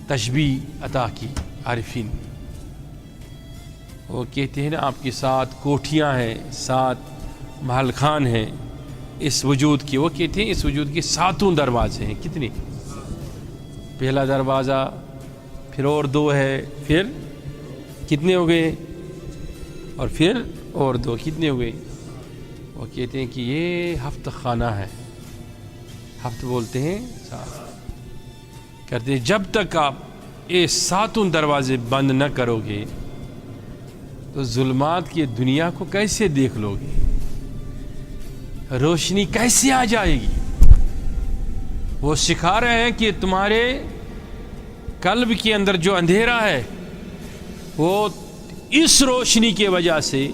تشبیہ عطا کی۔ عارفین وہ کہتے ہیں نا آپ کی 7 کوٹھیاں ہیں، 7 محل خان ہیں اس وجود کی، وہ کہتے ہیں اس وجود کے 7 دروازے ہیں۔ کتنے؟ پہلا دروازہ، پھر اور 2 ہے، پھر کتنے ہو گئے؟ اور پھر اور 2، کتنے ہو گئے؟ وہ کہتے ہیں کہ یہ 7 خانہ ہے، 7 بولتے ہیں 7 کرتے ہیں۔ جب تک آپ یہ 7 دروازے بند نہ کرو گے تو ظلمات کی دنیا کو کیسے دیکھ لو گے؟ روشنی کیسے آ جائے گی؟ وہ سکھا رہے ہیں کہ تمہارے قلب کے اندر جو اندھیرا ہے وہ اس روشنی کی وجہ سے،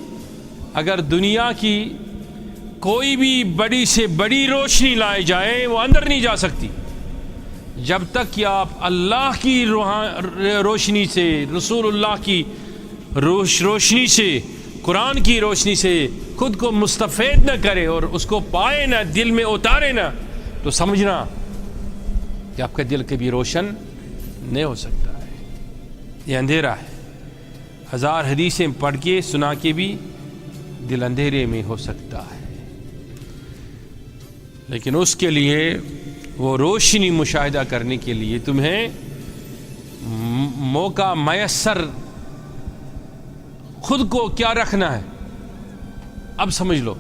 اگر دنیا کی کوئی بھی بڑی سے بڑی روشنی لائے جائے وہ اندر نہیں جا سکتی جب تک کہ آپ اللہ کی روشنی سے، رسول اللہ کی روشنی سے، قرآن کی روشنی سے خود کو مستفید نہ کرے اور اس کو پائے نہ، دل میں اتارے نہ، تو سمجھنا کہ آپ کا دل کبھی روشن نہیں ہو سکتا ہے، یہ اندھیرا ہے۔ 1000 حدیثیں پڑھ کے سنا کے بھی دل اندھیرے میں ہو سکتا ہے، لیکن اس کے لیے وہ روشنی مشاہدہ کرنے کے لیے تمہیں موقع میسر خود کو کیا رکھنا ہے۔ اب سمجھ لو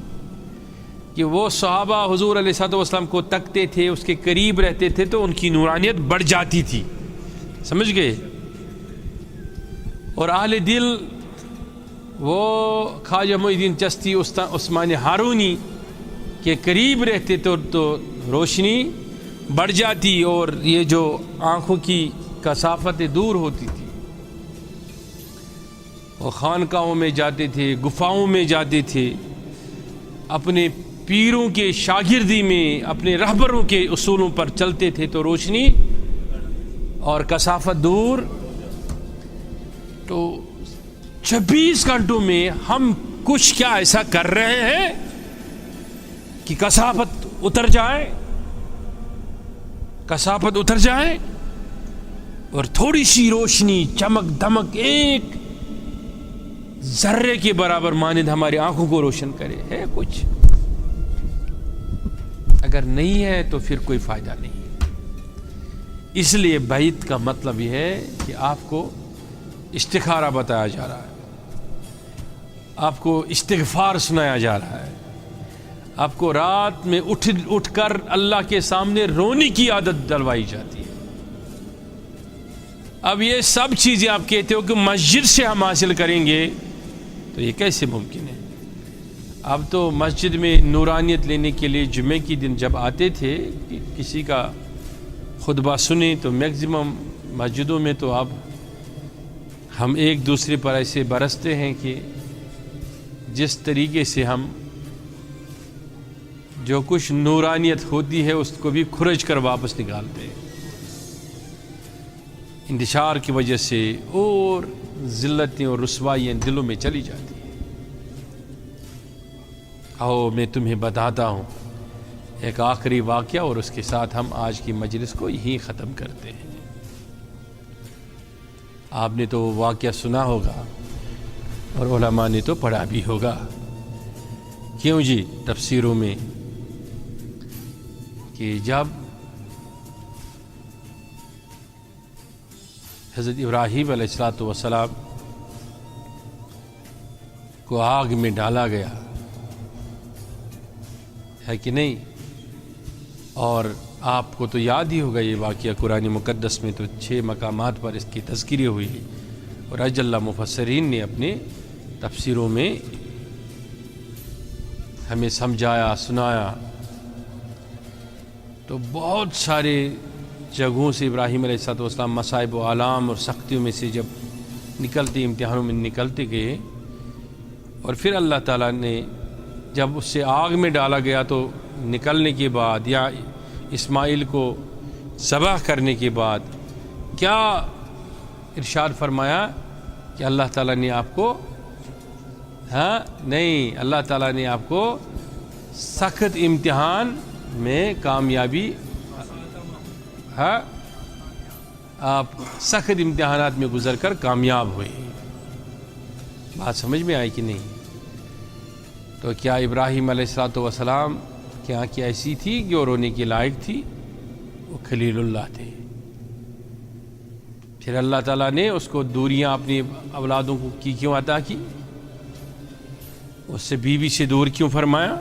کہ وہ صحابہ حضور علیہ الصلوۃ والسلام کو تکتے تھے، اس کے قریب رہتے تھے تو ان کی نورانیت بڑھ جاتی تھی، سمجھ گئے؟ اور اہل دل وہ خواجہ معین الدین چشتی، عثمان ہارونی کے قریب رہتے تو روشنی بڑھ جاتی اور یہ جو آنکھوں کی کثافتیں دور ہوتی تھی۔ وہ خانقاہوں میں جاتے تھے، گفاؤں میں جاتے تھے، اپنے پیروں کے شاگردی میں اپنے رہبروں کے اصولوں پر چلتے تھے تو روشنی اور کثافت دور۔ تو 26 گھنٹوں میں ہم کچھ کیا ایسا کر رہے ہیں کہ کثافت اتر جائے، کثافت اتر جائے اور تھوڑی سی روشنی، چمک دمک، ایک ذرے کے برابر مانند ہماری آنکھوں کو روشن کرے؟ ہے کچھ؟ اگر نہیں ہے تو پھر کوئی فائدہ نہیں۔ اس لیے بیعت کا مطلب یہ ہے کہ آپ کو استخارہ بتایا جا رہا ہے، آپ کو استغفار سنایا جا رہا ہے، آپ کو رات میں اٹھ کر اللہ کے سامنے رونے کی عادت ڈلوائی جاتی ہے۔ اب یہ سب چیزیں آپ کہتے ہو کہ مسجد سے ہم حاصل کریں گے، تو یہ کیسے ممکن ہے؟ اب تو مسجد میں نورانیت لینے کے لیے جمعے کی دن جب آتے تھے کہ کسی کا خطبہ سنیں تو میکزیمم مسجدوں میں تو اب ہم ایک دوسرے پر ایسے برستے ہیں کہ جس طریقے سے ہم جو کچھ نورانیت ہوتی ہے اس کو بھی کھرچ کر واپس نکالتے ہیں، انتشار کی وجہ سے اور ذلتیں اور رسوائیاں دلوں میں چلی جاتی ہیں۔ آؤ میں تمہیں بتاتا ہوں ایک آخری واقعہ، اور اس کے ساتھ ہم آج کی مجلس کو یہیں ختم کرتے ہیں۔ آپ نے تو وہ واقعہ سنا ہوگا اور علماء نے تو پڑھا بھی ہوگا، کیوں جی، تفسیروں میں، کہ جب حضرت ابراہیم علیہ السلام کو آگ میں ڈالا گیا ہے کہ نہیں؟ اور آپ کو تو یاد ہی ہوگا یہ واقعہ، قرآن مقدس میں تو 6 مقامات پر اس کی تذکری ہوئی اور اجلّہ مفسرین نے اپنے تفسیروں میں ہمیں سمجھایا، سنایا۔ تو بہت سارے جگہوں سے ابراہیم علیہ السلام مصائب و آلام اور سختیوں میں سے جب نکلتے، امتحانوں میں نکلتے گئے، اور پھر اللہ تعالیٰ نے جب اس سے آگ میں ڈالا گیا تو نکلنے کے بعد یا اسماعیل کو ذبح کرنے کے بعد کیا ارشاد فرمایا کہ اللہ تعالیٰ نے آپ کو نہیں، اللہ تعالیٰ نے آپ کو سخت امتحان میں کامیابی، آپ سخت امتحانات میں گزر کر کامیاب ہوئے۔ بات سمجھ میں آئی کہ نہیں؟ تو کیا ابراہیم علیہ السلام کی آنکھیں ایسی تھی کہ وہ رونے کے لائق تھی؟ وہ خلیل اللہ تھے۔ پھر اللہ تعالیٰ نے اس کو دوریاں اپنی اولادوں کو کیوں عطا کی؟ اس سے بیوی سے دور کیوں فرمایا؟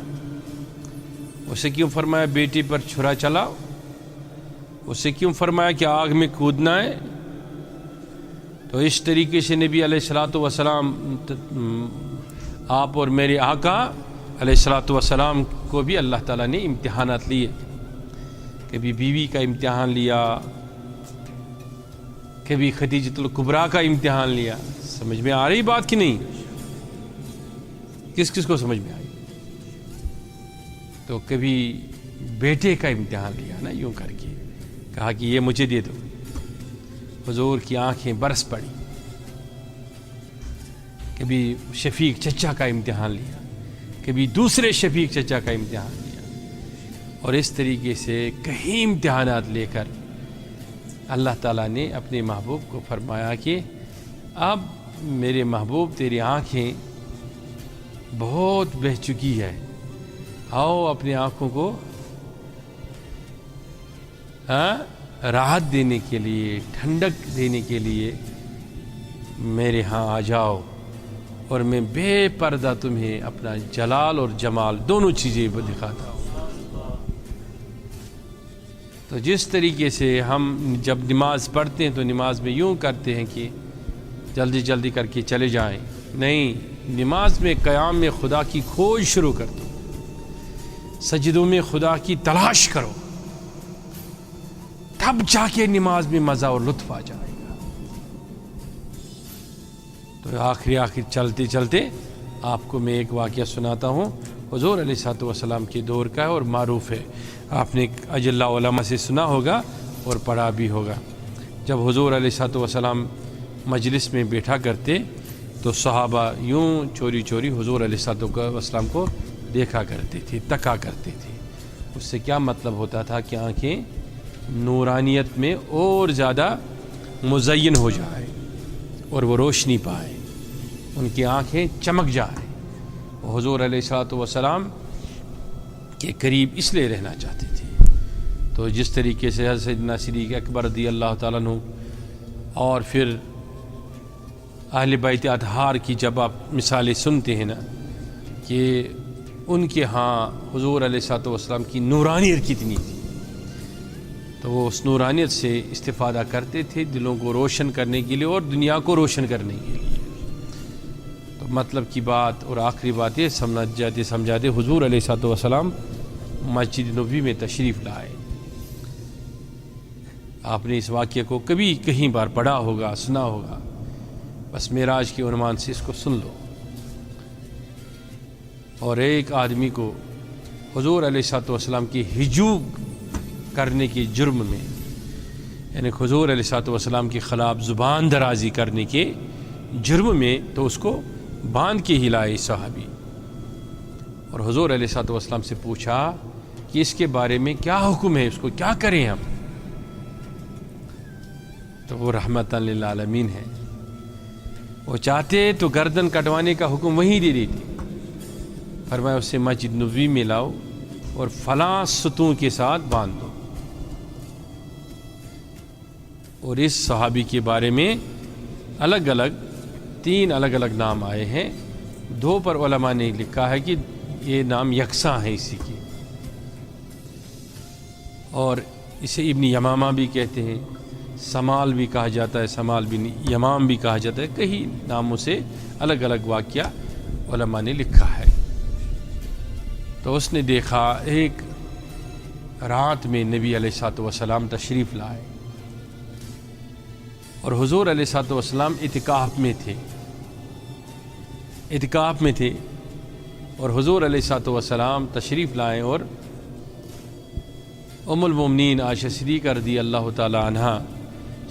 اسے کیوں فرمایا بیٹی پر چھرا چلاؤ؟ اسے کیوں فرمایا کہ آگ میں کودنا ہے؟ تو اس طریقے سے نبی علیہ السلام آپ اور میرے آقا علیہ السلام کو بھی اللہ تعالیٰ نے امتحانات لیے۔ کبھی بیوی کا امتحان لیا، کبھی خدیجۃ الکبریٰ کا امتحان لیا۔ سمجھ میں آ رہی بات کہ نہیں؟ کس کس کو سمجھ میں آئی؟ تو کبھی بیٹے کا امتحان لیا نا، یوں کر کے کہا کہ یہ مجھے دے دو، حضور کی آنکھیں برس پڑی۔ کبھی شفیق چچا کا امتحان لیا، کبھی دوسرے شفیق چچا کا امتحان لیا، اور اس طریقے سے کئی امتحانات لے کر اللہ تعالیٰ نے اپنے محبوب کو فرمایا کہ اب میرے محبوب تیری آنکھیں بہت بہہ چکی ہے، آؤ اپنی آنکھوں کو راحت دینے کے لیے، ٹھنڈک دینے کے لیے میرے ہاں آ جاؤ، اور میں بے پردہ تمہیں اپنا جلال اور جمال دونوں چیزیں دکھاتا ہوں۔ تو جس طریقے سے ہم جب نماز پڑھتے ہیں تو نماز میں یوں کرتے ہیں کہ جلدی جلدی کر کے چلے جائیں، نہیں، نماز میں قیام میں خدا کی کھوج شروع کر دو، سجدوں میں خدا کی تلاش کرو، تب جا کے نماز میں مزہ اور لطف آ جائے گا۔ تو آخر چلتے چلتے آپ کو میں ایک واقعہ سناتا ہوں، حضور علیہ السلام کے دور کا ہے اور معروف ہے، آپ نے اجلّہ علماء سے سنا ہوگا اور پڑھا بھی ہوگا۔ جب حضور علیہ السلام مجلس میں بیٹھا کرتے تو صحابہ یوں چوری چوری حضور علیہ السلام کو دیکھا کرتے تھے، تکا کرتے تھے۔ اس سے کیا مطلب ہوتا تھا کہ آنکھیں نورانیت میں اور زیادہ مزین ہو جائے اور وہ روشنی پائے، ان کی آنکھیں چمک جائیں۔ حضور علیہ السلام کے قریب اس لیے رہنا چاہتے تھے۔ تو جس طریقے سے حضرت سیدنا صدیق اکبر رضی اللہ تعالیٰ عنہ اور پھر اہل بیت اطہار کی جب آپ مثالیں سنتے ہیں نا کہ ان کے ہاں حضور علیہ السلام کی نورانیت کتنی تھی، تو وہ اس نورانیت سے استفادہ کرتے تھے دلوں کو روشن کرنے کے لیے اور دنیا کو روشن کرنے کے لیے۔ تو مطلب کی بات اور آخری بات یہ سمجھاتے حضور علیہ السلام مسجد نبوی میں تشریف لائے۔ آپ نے اس واقعے کو کبھی کہیں بار پڑھا ہوگا، سنا ہوگا، بس معراج کے عنوان سے اس کو سن لو۔ اور ایک آدمی کو حضور علیہ السلام کی ہجو کرنے کے جرم میں، یعنی حضور علیہ السلام کے خلاف زبان درازی کرنے کے جرم میں، تو اس کو باندھ کے ہلائے صحابی، اور حضور علیہ السلام سے پوچھا کہ اس کے بارے میں کیا حکم ہے، اس کو کیا کریں ہم؟ تو وہ رحمت للعالمین ہے، وہ چاہتے تو گردن کٹوانے کا حکم وہیں دے دیتے، فرمایا اسے مسجد نبوی میں لاؤ اور فلاں ستون کے ساتھ باندھ دو۔ اور اس صحابی کے بارے میں الگ الگ 3 الگ الگ نام آئے ہیں. 2 پر علماء نے لکھا ہے کہ یہ نام یکساں ہیں اسی کی, اور اسے ابن یمامہ بھی کہتے ہیں, سمال بھی کہا جاتا ہے, سمال بن یمام بھی کہا جاتا ہے. کئی ناموں سے الگ الگ واقعہ علماء نے لکھا ہے. تو اس نے دیکھا ایک رات میں نبی علیہ الصلوۃ والسلام تشریف لائے, اور حضور علیہ الصلوۃ والسلام اعتکاف میں تھے, اور حضور علیہ الصلوۃ والسلام تشریف لائے, اور ام المومنین عائشہ صدیقہ رضی اللہ تعالی عنہا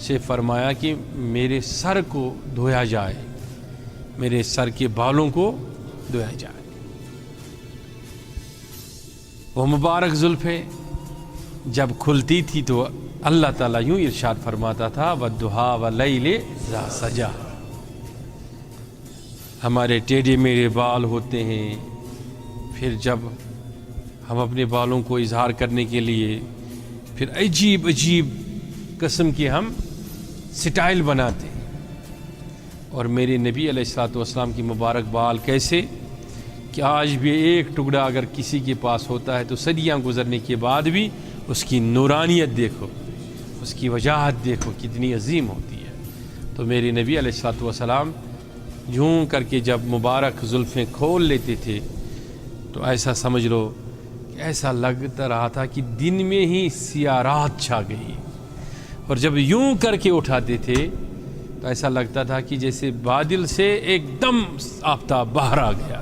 سے فرمایا کہ میرے سر کو دھویا جائے, میرے سر کے بالوں کو دھویا جائے. وہ مبارک زلفیں جب کھلتی تھی تو اللہ تعالیٰ یوں ارشاد فرماتا تھا وَالضُّحَىٰ وَاللَّيْلِ إِذَا سَجَىٰ. ہمارے ٹیڑھے میڑھے بال ہوتے ہیں, پھر جب ہم اپنے بالوں کو اظہار کرنے کے لیے پھر عجیب عجیب قسم کے ہم سٹائل بناتے ہیں, اور میرے نبی علیہ الصلوۃ والسلام کی مبارک بال کیسے کہ آج بھی ایک ٹکڑا اگر کسی کے پاس ہوتا ہے تو صدیاں گزرنے کے بعد بھی اس کی نورانیت دیکھو, اس کی وجاہت دیکھو کتنی عظیم ہوتی ہے. تو میرے نبی علیہ الصلوۃ والسلام یوں کر کے جب مبارک زلفیں کھول لیتے تھے تو ایسا سمجھ لو کہ ایسا لگتا رہا تھا کہ دن میں ہی سیاہ رات چھا گئی, اور جب یوں کر کے اٹھاتے تھے تو ایسا لگتا تھا کہ جیسے بادل سے ایک دم آفتاب باہر آ گیا.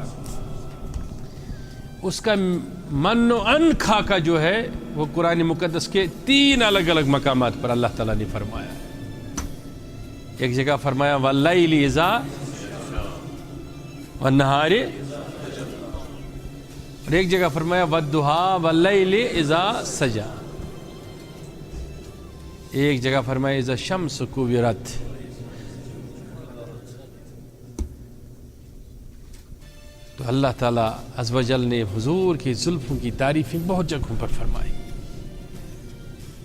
اس کا من و ان خاکہ جو ہے وہ قرآن مقدس کے 3 الگ الگ مقامات پر اللہ تعالیٰ نے فرمایا. ایک جگہ فرمایا وَاللَّيْلِ إِذَا وَالنَّهَارِ, اور ایک جگہ فرمایا وَالضُّحَىٰ وَاللَّيْلِ إِذَا سَجَىٰ, ایک جگہ فرمایا إِذَا الشَّمْسُ كُوِّرَتْ. تو اللہ تعالیٰ عز و جل نے حضور کی زلفوں کی تعریفیں بہت جگہوں پر فرمائی.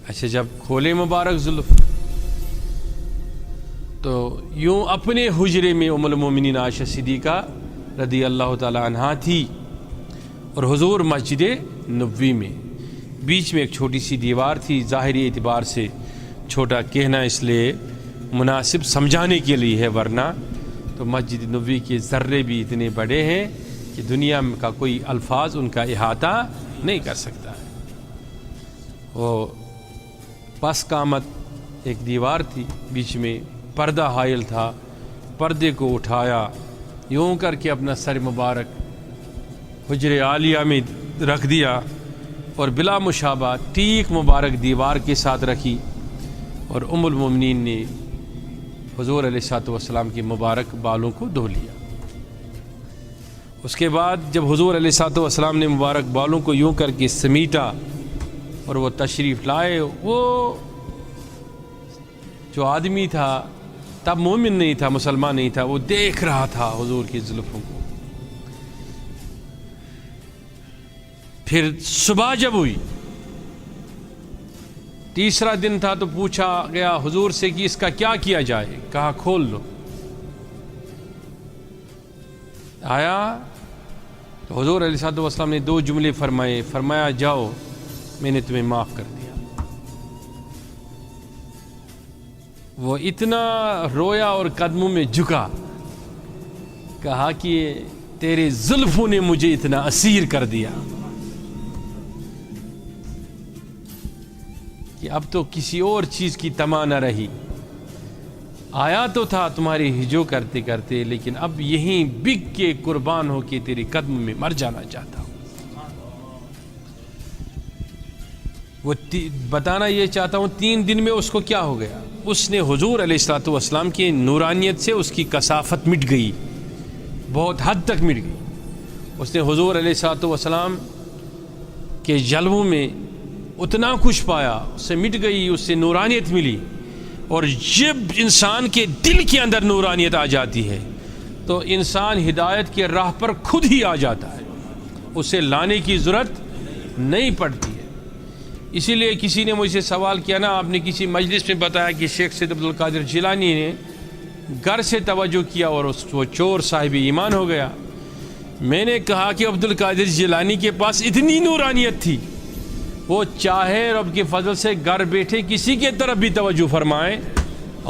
اچھا جب کھولے مبارک زلف تو یوں اپنے حجرے میں ام المومنین عائشہ صدیقہ رضی اللہ تعالی عنہا تھی, اور حضور مسجد نبوی میں, بیچ میں ایک چھوٹی سی دیوار تھی. ظاہری اعتبار سے چھوٹا کہنا اس لیے مناسب سمجھانے کے لیے ہے, ورنہ تو مسجد نبوی کے ذرے بھی اتنے بڑے ہیں کہ دنیا کا کوئی الفاظ ان کا احاطہ نہیں کر سکتا ہے. وہ پس قامت ایک دیوار تھی, بیچ میں پردہ حائل تھا, پردے کو اٹھایا یوں کر کے اپنا سر مبارک حجر عالیہ میں رکھ دیا, اور بلا مشابہ ٹیک مبارک دیوار کے ساتھ رکھی, اور ام المومنین نے حضور علیہ الصلوۃ والسلام کی مبارک بالوں کو دھو لیا. اس کے بعد جب حضور علیہ الصلوۃ والسلام نے مبارک بالوں کو یوں کر کے سمیٹا اور وہ تشریف لائے, وہ جو آدمی تھا تب مومن نہیں تھا, مسلمان نہیں تھا, وہ دیکھ رہا تھا حضور کی زلفوں کو. پھر صبح جب ہوئی, تیسرا دن تھا, تو پوچھا گیا حضور سے کہ اس کا کیا کیا جائے, کہا کھول لو. آیا تو حضور علیہ الصلوۃ والسلام نے 2 جملے فرمائے, فرمایا جاؤ میں نے تمہیں معاف کر دیا. وہ اتنا رویا اور قدموں میں جھکا, کہا کہ تیرے زلفوں نے مجھے اتنا اسیر کر دیا کہ اب تو کسی اور چیز کی تمنا نہ رہی. آیا تو تھا تمہاری ہجو کرتے کرتے, لیکن اب یہیں بک کے قربان ہو کے تیرے قدم میں مر جانا چاہتا ہوں. وہ بتانا یہ چاہتا ہوں 3 دن میں اس کو کیا ہو گیا. اس نے حضور علیہ الصلوۃ والسلام کی نورانیت سے اس کی کثافت مٹ گئی, بہت حد تک مٹ گئی. اس نے حضور علیہ الصلوۃ والسلام کے جلووں میں اتنا کچھ پایا, اس سے مٹ گئی, اس سے نورانیت ملی. اور جب انسان کے دل کے اندر نورانیت آ جاتی ہے تو انسان ہدایت کے راہ پر خود ہی آ جاتا ہے, اسے لانے کی ضرورت نہیں پڑتی ہے. اسی لیے کسی نے مجھ سے سوال کیا نا، آپ نے کسی مجلس میں بتایا کہ شیخ سید عبد القادر جیلانی نے گھر سے توجہ کیا اور وہ چور صاحب ایمان ہو گیا۔ میں نے کہا کہ عبد القادر جیلانی کے پاس اتنی نورانیت تھی، وہ چاہے رب کے فضل سے گھر بیٹھے کسی کے طرف بھی توجہ فرمائے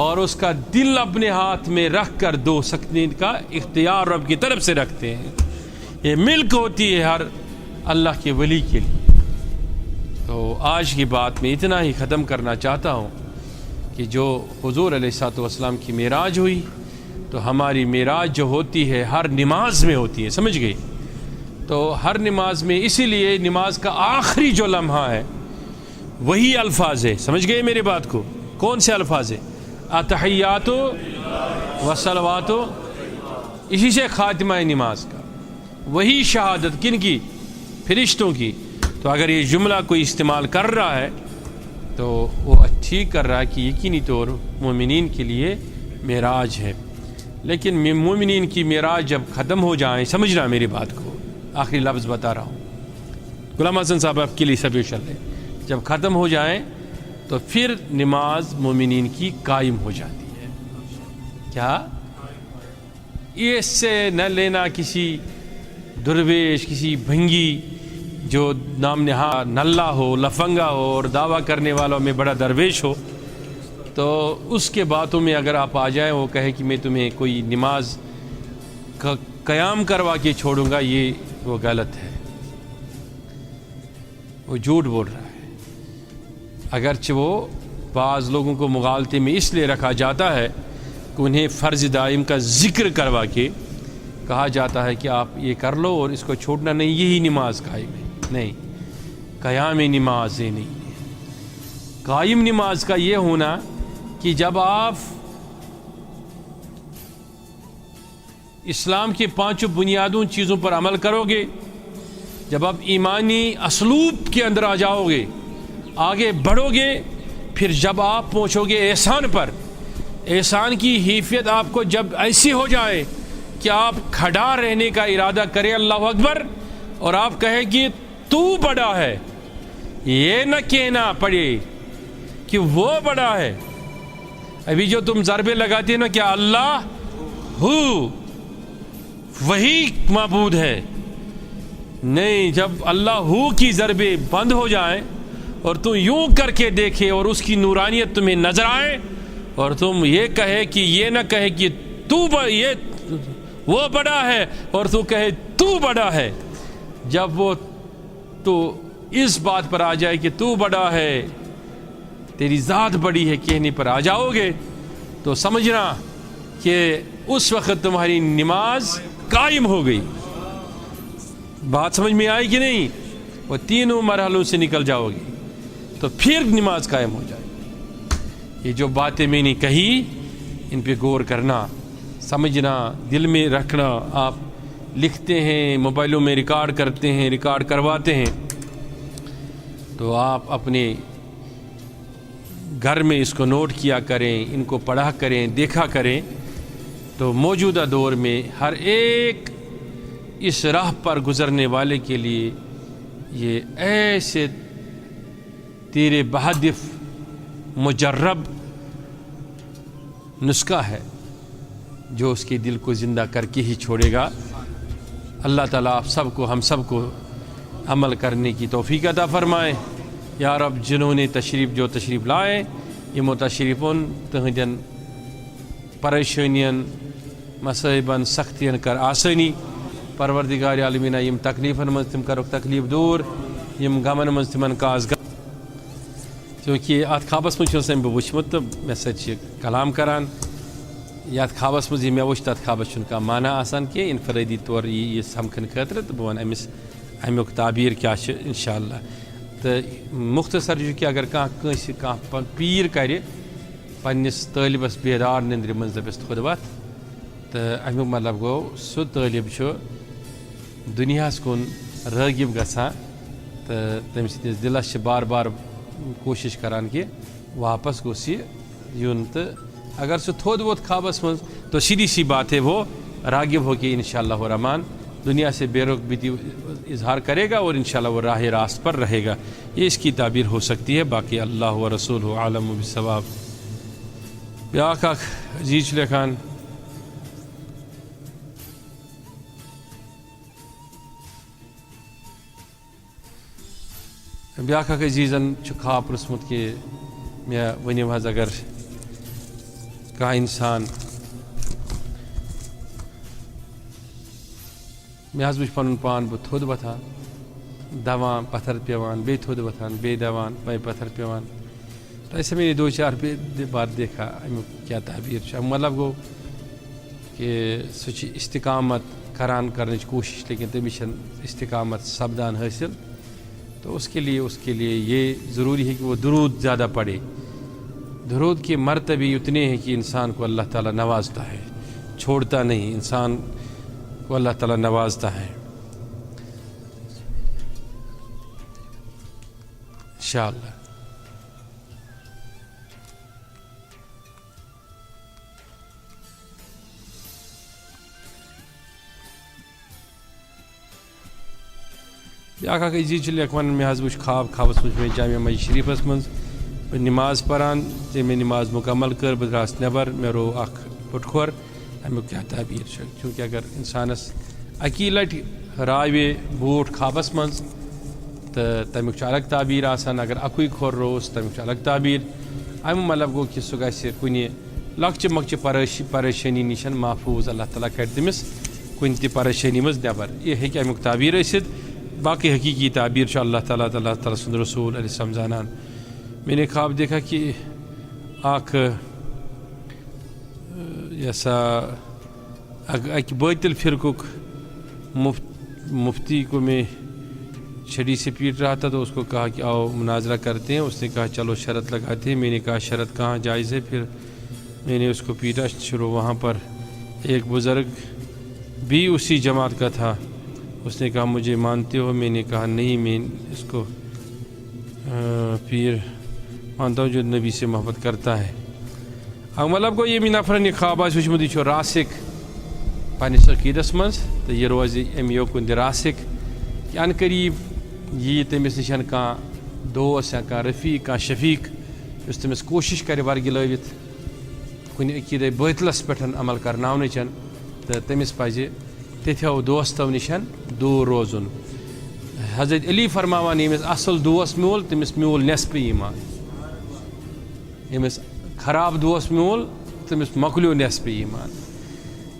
اور اس کا دل اپنے ہاتھ میں رکھ کر دو سکنے کا اختیار رب کی طرف سے رکھتے ہیں۔ یہ ملک ہوتی ہے ہر اللہ کے ولی کے لیے۔ تو آج کی بات میں اتنا ہی ختم کرنا چاہتا ہوں کہ جو حضور علیہ الصلوۃ والسلام کی معراج ہوئی، تو ہماری معراج جو ہوتی ہے ہر نماز میں ہوتی ہے، سمجھ گئی؟ تو ہر نماز میں، اسی لیے نماز کا آخری جو لمحہ ہے وہی الفاظ ہے، سمجھ گئے میری بات کو؟ کون سے الفاظ ہیں؟ التحیات والصلوات، اسی سے خاتمہ ہے نماز کا، وہی شہادت کن کی؟ فرشتوں کی۔ تو اگر یہ جملہ کوئی استعمال کر رہا ہے تو وہ ٹھیک کر رہا ہے کہ یقینی طور مومنین کے لیے معراج ہے، لیکن مومنین کی معراج جب ختم ہو جائیں، سمجھنا میری بات کو، آخری لفظ بتا رہا ہوں، غلام حسن صاحب آپ کے لیے سبھی چل رہے، جب ختم ہو جائیں تو پھر نماز مومنین کی قائم ہو جاتی ہے۔ کیا یہ اس سے نہ لینا کسی درویش، کسی بھنگی جو نام نہاد نلہ ہو، لفنگا ہو اور دعویٰ کرنے والوں میں بڑا درویش ہو، تو اس کے باتوں میں اگر آپ آ جائیں، وہ کہے کہ میں تمہیں کوئی نماز کا قیام کروا کے چھوڑوں گا، یہ وہ غلط ہے، وہ جھوٹ بول رہا ہے۔ اگرچہ وہ بعض لوگوں کو مغالطے میں اس لیے رکھا جاتا ہے کہ انہیں فرض دائم کا ذکر کروا کے کہا جاتا ہے کہ آپ یہ کر لو اور اس کو چھوڑنا نہیں، یہی نماز قائم ہے۔ نہیں، قیام نماز یہ نہیں ہے۔ قائم نماز کا یہ ہونا کہ جب آپ اسلام کے 5 بنیادوں چیزوں پر عمل کرو گے، جب آپ ایمانی اسلوب کے اندر آ جاؤ گے، آگے بڑھو گے، پھر جب آپ پہنچو گے احسان پر، احسان کی حیثیت آپ کو جب ایسی ہو جائے کہ آپ کھڑا رہنے کا ارادہ کریں، اللہ اکبر، اور آپ کہیں کہ تو بڑا ہے، یہ نہ کہنا پڑے کہ وہ بڑا ہے۔ ابھی جو تم ضربے لگاتے ہیں نا، کیا اللہ ہو وہی معبود ہے؟ نہیں، جب اللہ ہو کی ضربے بند ہو جائیں اور تم یوں کر کے دیکھے اور اس کی نورانیت تمہیں نظر آئے اور تم یہ کہے کہ یہ نہ کہے کہ وہ بڑا ہے اور تو کہے تو بڑا ہے، جب وہ تو اس بات پر آ جائے کہ تو بڑا ہے، تیری ذات بڑی ہے کہنے پر آ جاؤ گے، تو سمجھنا کہ اس وقت تمہاری نماز قائم ہو گئی۔ بات سمجھ میں آئی کہ نہیں؟ وہ تینوں مرحلوں سے نکل جاؤ گی تو پھر نماز قائم ہو جائے گی۔ یہ جو باتیں میں نے کہی، ان پہ غور کرنا، سمجھنا، دل میں رکھنا۔ آپ لکھتے ہیں، موبائلوں میں ریکارڈ کرتے ہیں، ریکارڈ کرواتے ہیں، تو آپ اپنے گھر میں اس کو نوٹ کیا کریں، ان کو پڑھا کریں، دیکھا کریں، تو موجودہ دور میں ہر ایک اس راہ پر گزرنے والے کے لیے یہ ایسے تیرے بہدف مجرب نسخہ ہے جو اس کے دل کو زندہ کر کے ہی چھوڑے گا۔ اللہ تعالیٰ آپ سب کو، ہم سب کو عمل کرنے کی توفیق عطا فرمائے۔ یا رب، جنہوں نے تشریف لائے، یہ متشریفون تہندین پریشانین، مصائبن، سختین کر آسانی، پروردگار عالمین یم تکلیفن من تم کرک تکلیف دور، یم غمن من تمن کاز کیونکہ ات خوابس من بہ وچمت تو مے سۭتۍ کلام کران، یتھ خوابس مز یہ مے وچھ تتھ خوابس چھُنہٕ معنی آسان کی انفرادی طور یہ سمکھن خاطر، تو بہ ون امس امیک تعبیر کیا انشاءاللہ۔ تو مختصر کہ اگر کانٛہہ پیر کرِ پننس طالبس بیدار نندر من دپس خود وتھ، تو امیک مطلب گو سہ طالب چھُ دنیاہس کن رٲغب گژھان، تو تٔمۍ سٕنٛدِس دلس چھِ بار بار کوشش کران کہ واپس گوٚژھ یہِ یُن، تو اگر سہ تھوٚد ووت خوابس من تو سیدھی سی بات ہے وہ راغب ہو کے انشاءاللہ الرحمن دنیا سے بے رغبتی اظہار کرے گا اور انشاءاللہ وہ راہ راست پر رہے گا. یہ اس کی تعبیر ہو سکتی ہے. باقی اللہ و رسول عالم بالصواب. بیاکھ اکھ عزیز لیکھان بیاکھ اکھ عزیزن خواب پرسمت کہ مے ونیو حظ اگر کانٛہہ انسان مے حظ وٕچھ پنُن پان بہٕ تھوٚد وۄتھان دوان پتھر پیوان بیٚیہِ تھوٚد وۄتھان بیٚیہِ دوان بیٚیہِ پتھر پیوان. تو ایسے میں نے 2-4 بار دیکھا امیُک کیٛاہ تعبیر چھُ. مطلب گوٚو کہ سُہ چھُ استقامت کران کرنٕچ کوٗشِش لیکن تٔمِس چھَنہٕ استقامت سپدان حٲصِل. تو اس کے لیے یہ ضروری ہے کہ وہ درود زیادہ پڑھے. درود کے مرتبے اتنے ہیں کہ انسان کو اللہ تعالیٰ نوازتا ہے, چھوڑتا نہیں, انسان کو اللہ تعالیٰ نوازتا ہے انشاءاللہ. بیاکھ اکھ عزیز چھُ لیکھان مےٚ حظ وٕچھ خوابس منٛز چھُ مےٚ جامعہ مسجد شریٖفس منٛز بہٕ نماز پران ییٚلہِ مےٚ نماز مکمل کٔر بہٕ درٛاس نٮ۪بر مےٚ روو اکھ پُٹھ کھۄر. امیُک کیٛاہ تعبیر چھُ چوٗنٛکہِ اگر انسانس اکی لٹہِ راوے بوٗٹھ خوابس منٛز تہٕ تمیُک چھُ الگ تعبیر آسان, اگر اکُے کھۄر رووُس تمیُک چھُ الگ تعبیر. امیُک مطلب گوٚو کہِ سُہ گژھِ کُنہِ لۄکچہِ مۄکچہِ پریشٲنی نِش محفوٗظ, اللہ تعالیٰ کڑِ تٔمِس کُنہِ تہِ پریشٲنی منٛز نٮ۪بر. یہِ ہیٚکہِ امیُک تعبیر ٲسِتھ. باقی حقیقی تعبیر چھُ اللہ تعالیٰ سُنٛد رسول علیہ السلام زانان. میں نے خواب دیکھا کہ اکھ یہ سا اکہِ باطل فرقُک مفتی کو میں چھڑی سے پیٹ رہا تھا تو اس کو کہا کہ آؤ مناظرہ کرتے ہیں. اس نے کہا چلو شرط لگاتے ہیں. میں نے کہا شرط کہاں جائز ہے. پھر میں نے اس کو پیٹا شروع. وہاں پر ایک بزرگ بھی اسی جماعت کا تھا. اس نے کہا مجھے مانتے ہو؟ میں نے کہا نہیں, میں اس کو پیر مانتا ہوں جو نبی سے محبت کرتا ہے. مطلب گوٚو ییٚمہِ نفرن یہِ خواب آسہِ وٕچھمُت یہِ چھُ راسِک پنٛنِس عقیٖدس منٛز تہٕ یہِ روزِ اَمہِ یوکُن تہِ راسِک کہِ ان قریٖب یِیہِ تٔمِس نِش کانٛہہ دوس یا کانٛہہ رفیٖق کانٛہہ شفیٖق یُس تٔمِس کوٗشِش کرِ ورگِلٲوِتھ کُنہِ عقیٖدے بٲطلس پٮ۪ٹھ عمل کرناونٕچ تہٕ تٔمِس پزِ تِتھیو دوستو نِش دوٗر روزُن. حضرت علی فرماوان ییٚمِس اصل دوس میوٗل تٔمِس میوٗل نٮ۪صفہٕ ایٖمان, ییٚمِس خراب دوس میوٗل تٔمِس مۄکلیو نٮ۪صفہٕ ایٖمان.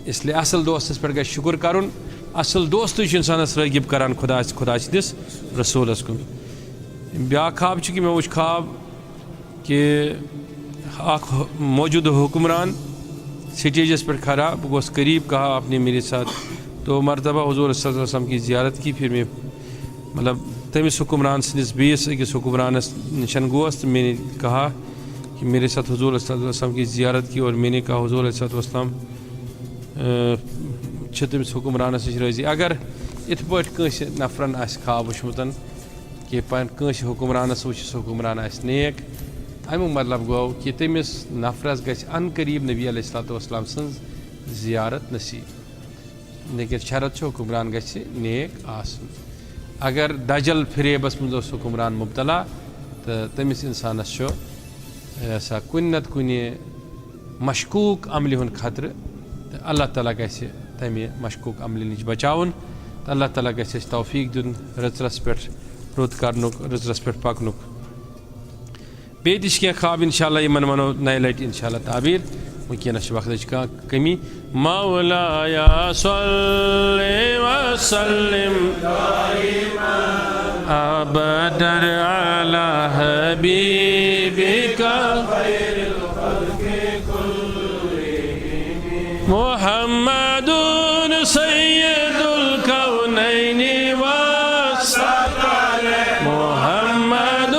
اسلیے اصل دوستس پٮ۪ٹھ گژھِ شُکر کرُن. اصل دوستٕے چھُ انسانس رٲغِب کران خدا سٕنٛدِس رسوٗلس کُن. بیٛاکھ خواب چھُ کہِ مےٚ وٕچھ خواب کہ اکھ موجوٗدٕ حُکمران سٹیجس پٮ۪ٹھ کھڑا. بہٕ گوس قریٖب, کہا آپ نے میرے ساتھ 2 مرتبہ حضور صلی اللہ علیہ وسلم کی زیارت کی. پھر میں مطلب تٔمِس حُکمران سٕنٛدِس بیٚیِس أکِس حُکمرانس نِشن گوس تہٕ میں نے کہا کہ میرے ساتھ حضور صلی اللہ علیہ وسلم کی زیارت کی. اور میں نے کہا حضور علیہ السلام چھِ تٔمِس حُکمرانس نِش رٲضی. اگر یِتھ پٲٹھۍ کٲنٛسہِ نفرن آسہِ خواب وٕچھمُت کہ کٲنٛسہِ حُکمرانس وٕچھِ سُہ حُکمران آسہِ نیک, امیُک مطلب گوٚو کہ تٔمِس نفرس گژھِ ان قریٖب نبی علیہ الصلوۃ والسلام سٕنٛز زیارت نصیٖب. لیکن شرط چھُ حُکمران گژھِ نیک آسُن. اگر دجل فریبس منٛز اوس حُکمران مُبتلا تہٕ تٔمِس انسانس چھُ سا کُنہِ نتہٕ کُنہِ مشکوٗک عملہِ ہُنٛد خطرٕ تہٕ اللہ تعالیٰ گژھِ تمہِ مشکوٗک عملہِ نِش بچاوُن تہٕ اللہ تعالیٰ گژھِ اَسہِ توفیٖق دیُن رٕژرس پٮ۪ٹھ رُت کرنُک, رٕژرس پٮ۪ٹھ پکنُک. بیٚیہِ تہِ چھِ کینٛہہ خواب انشاءاللہ یِمن ونو نَیہِ لٹہِ انشاءاللہ تعبیر. وٕنکٮ۪نس چھِ وقتٕچ کانٛہہ کمی. مولایا صلی وسلم ابدا علی حبیبک محمد سید الکونین والثقلین محمد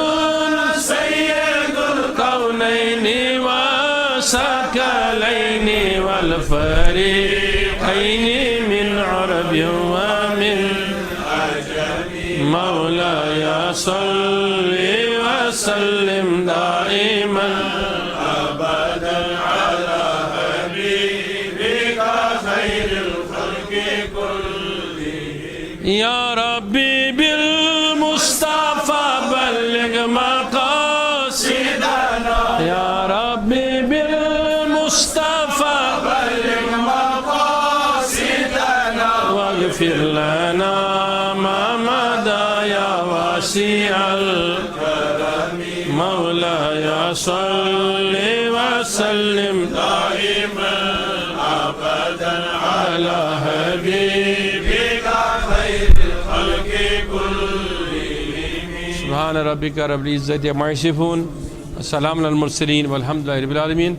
سید الکونین والثقلین والفریقین من عرب ومن عجم مولاي صل وسلم دائما ابدا على حبيبك خير الخلق كلهم اغفر لنا ما مضى يا واسع الكرم مولاي صل وسلم دائما ابدا على حبيبك خير الخلق كلهم. سبحان ربك رب العزة عما يصفون، السلام على المرسلين والحمد لله رب العالمين.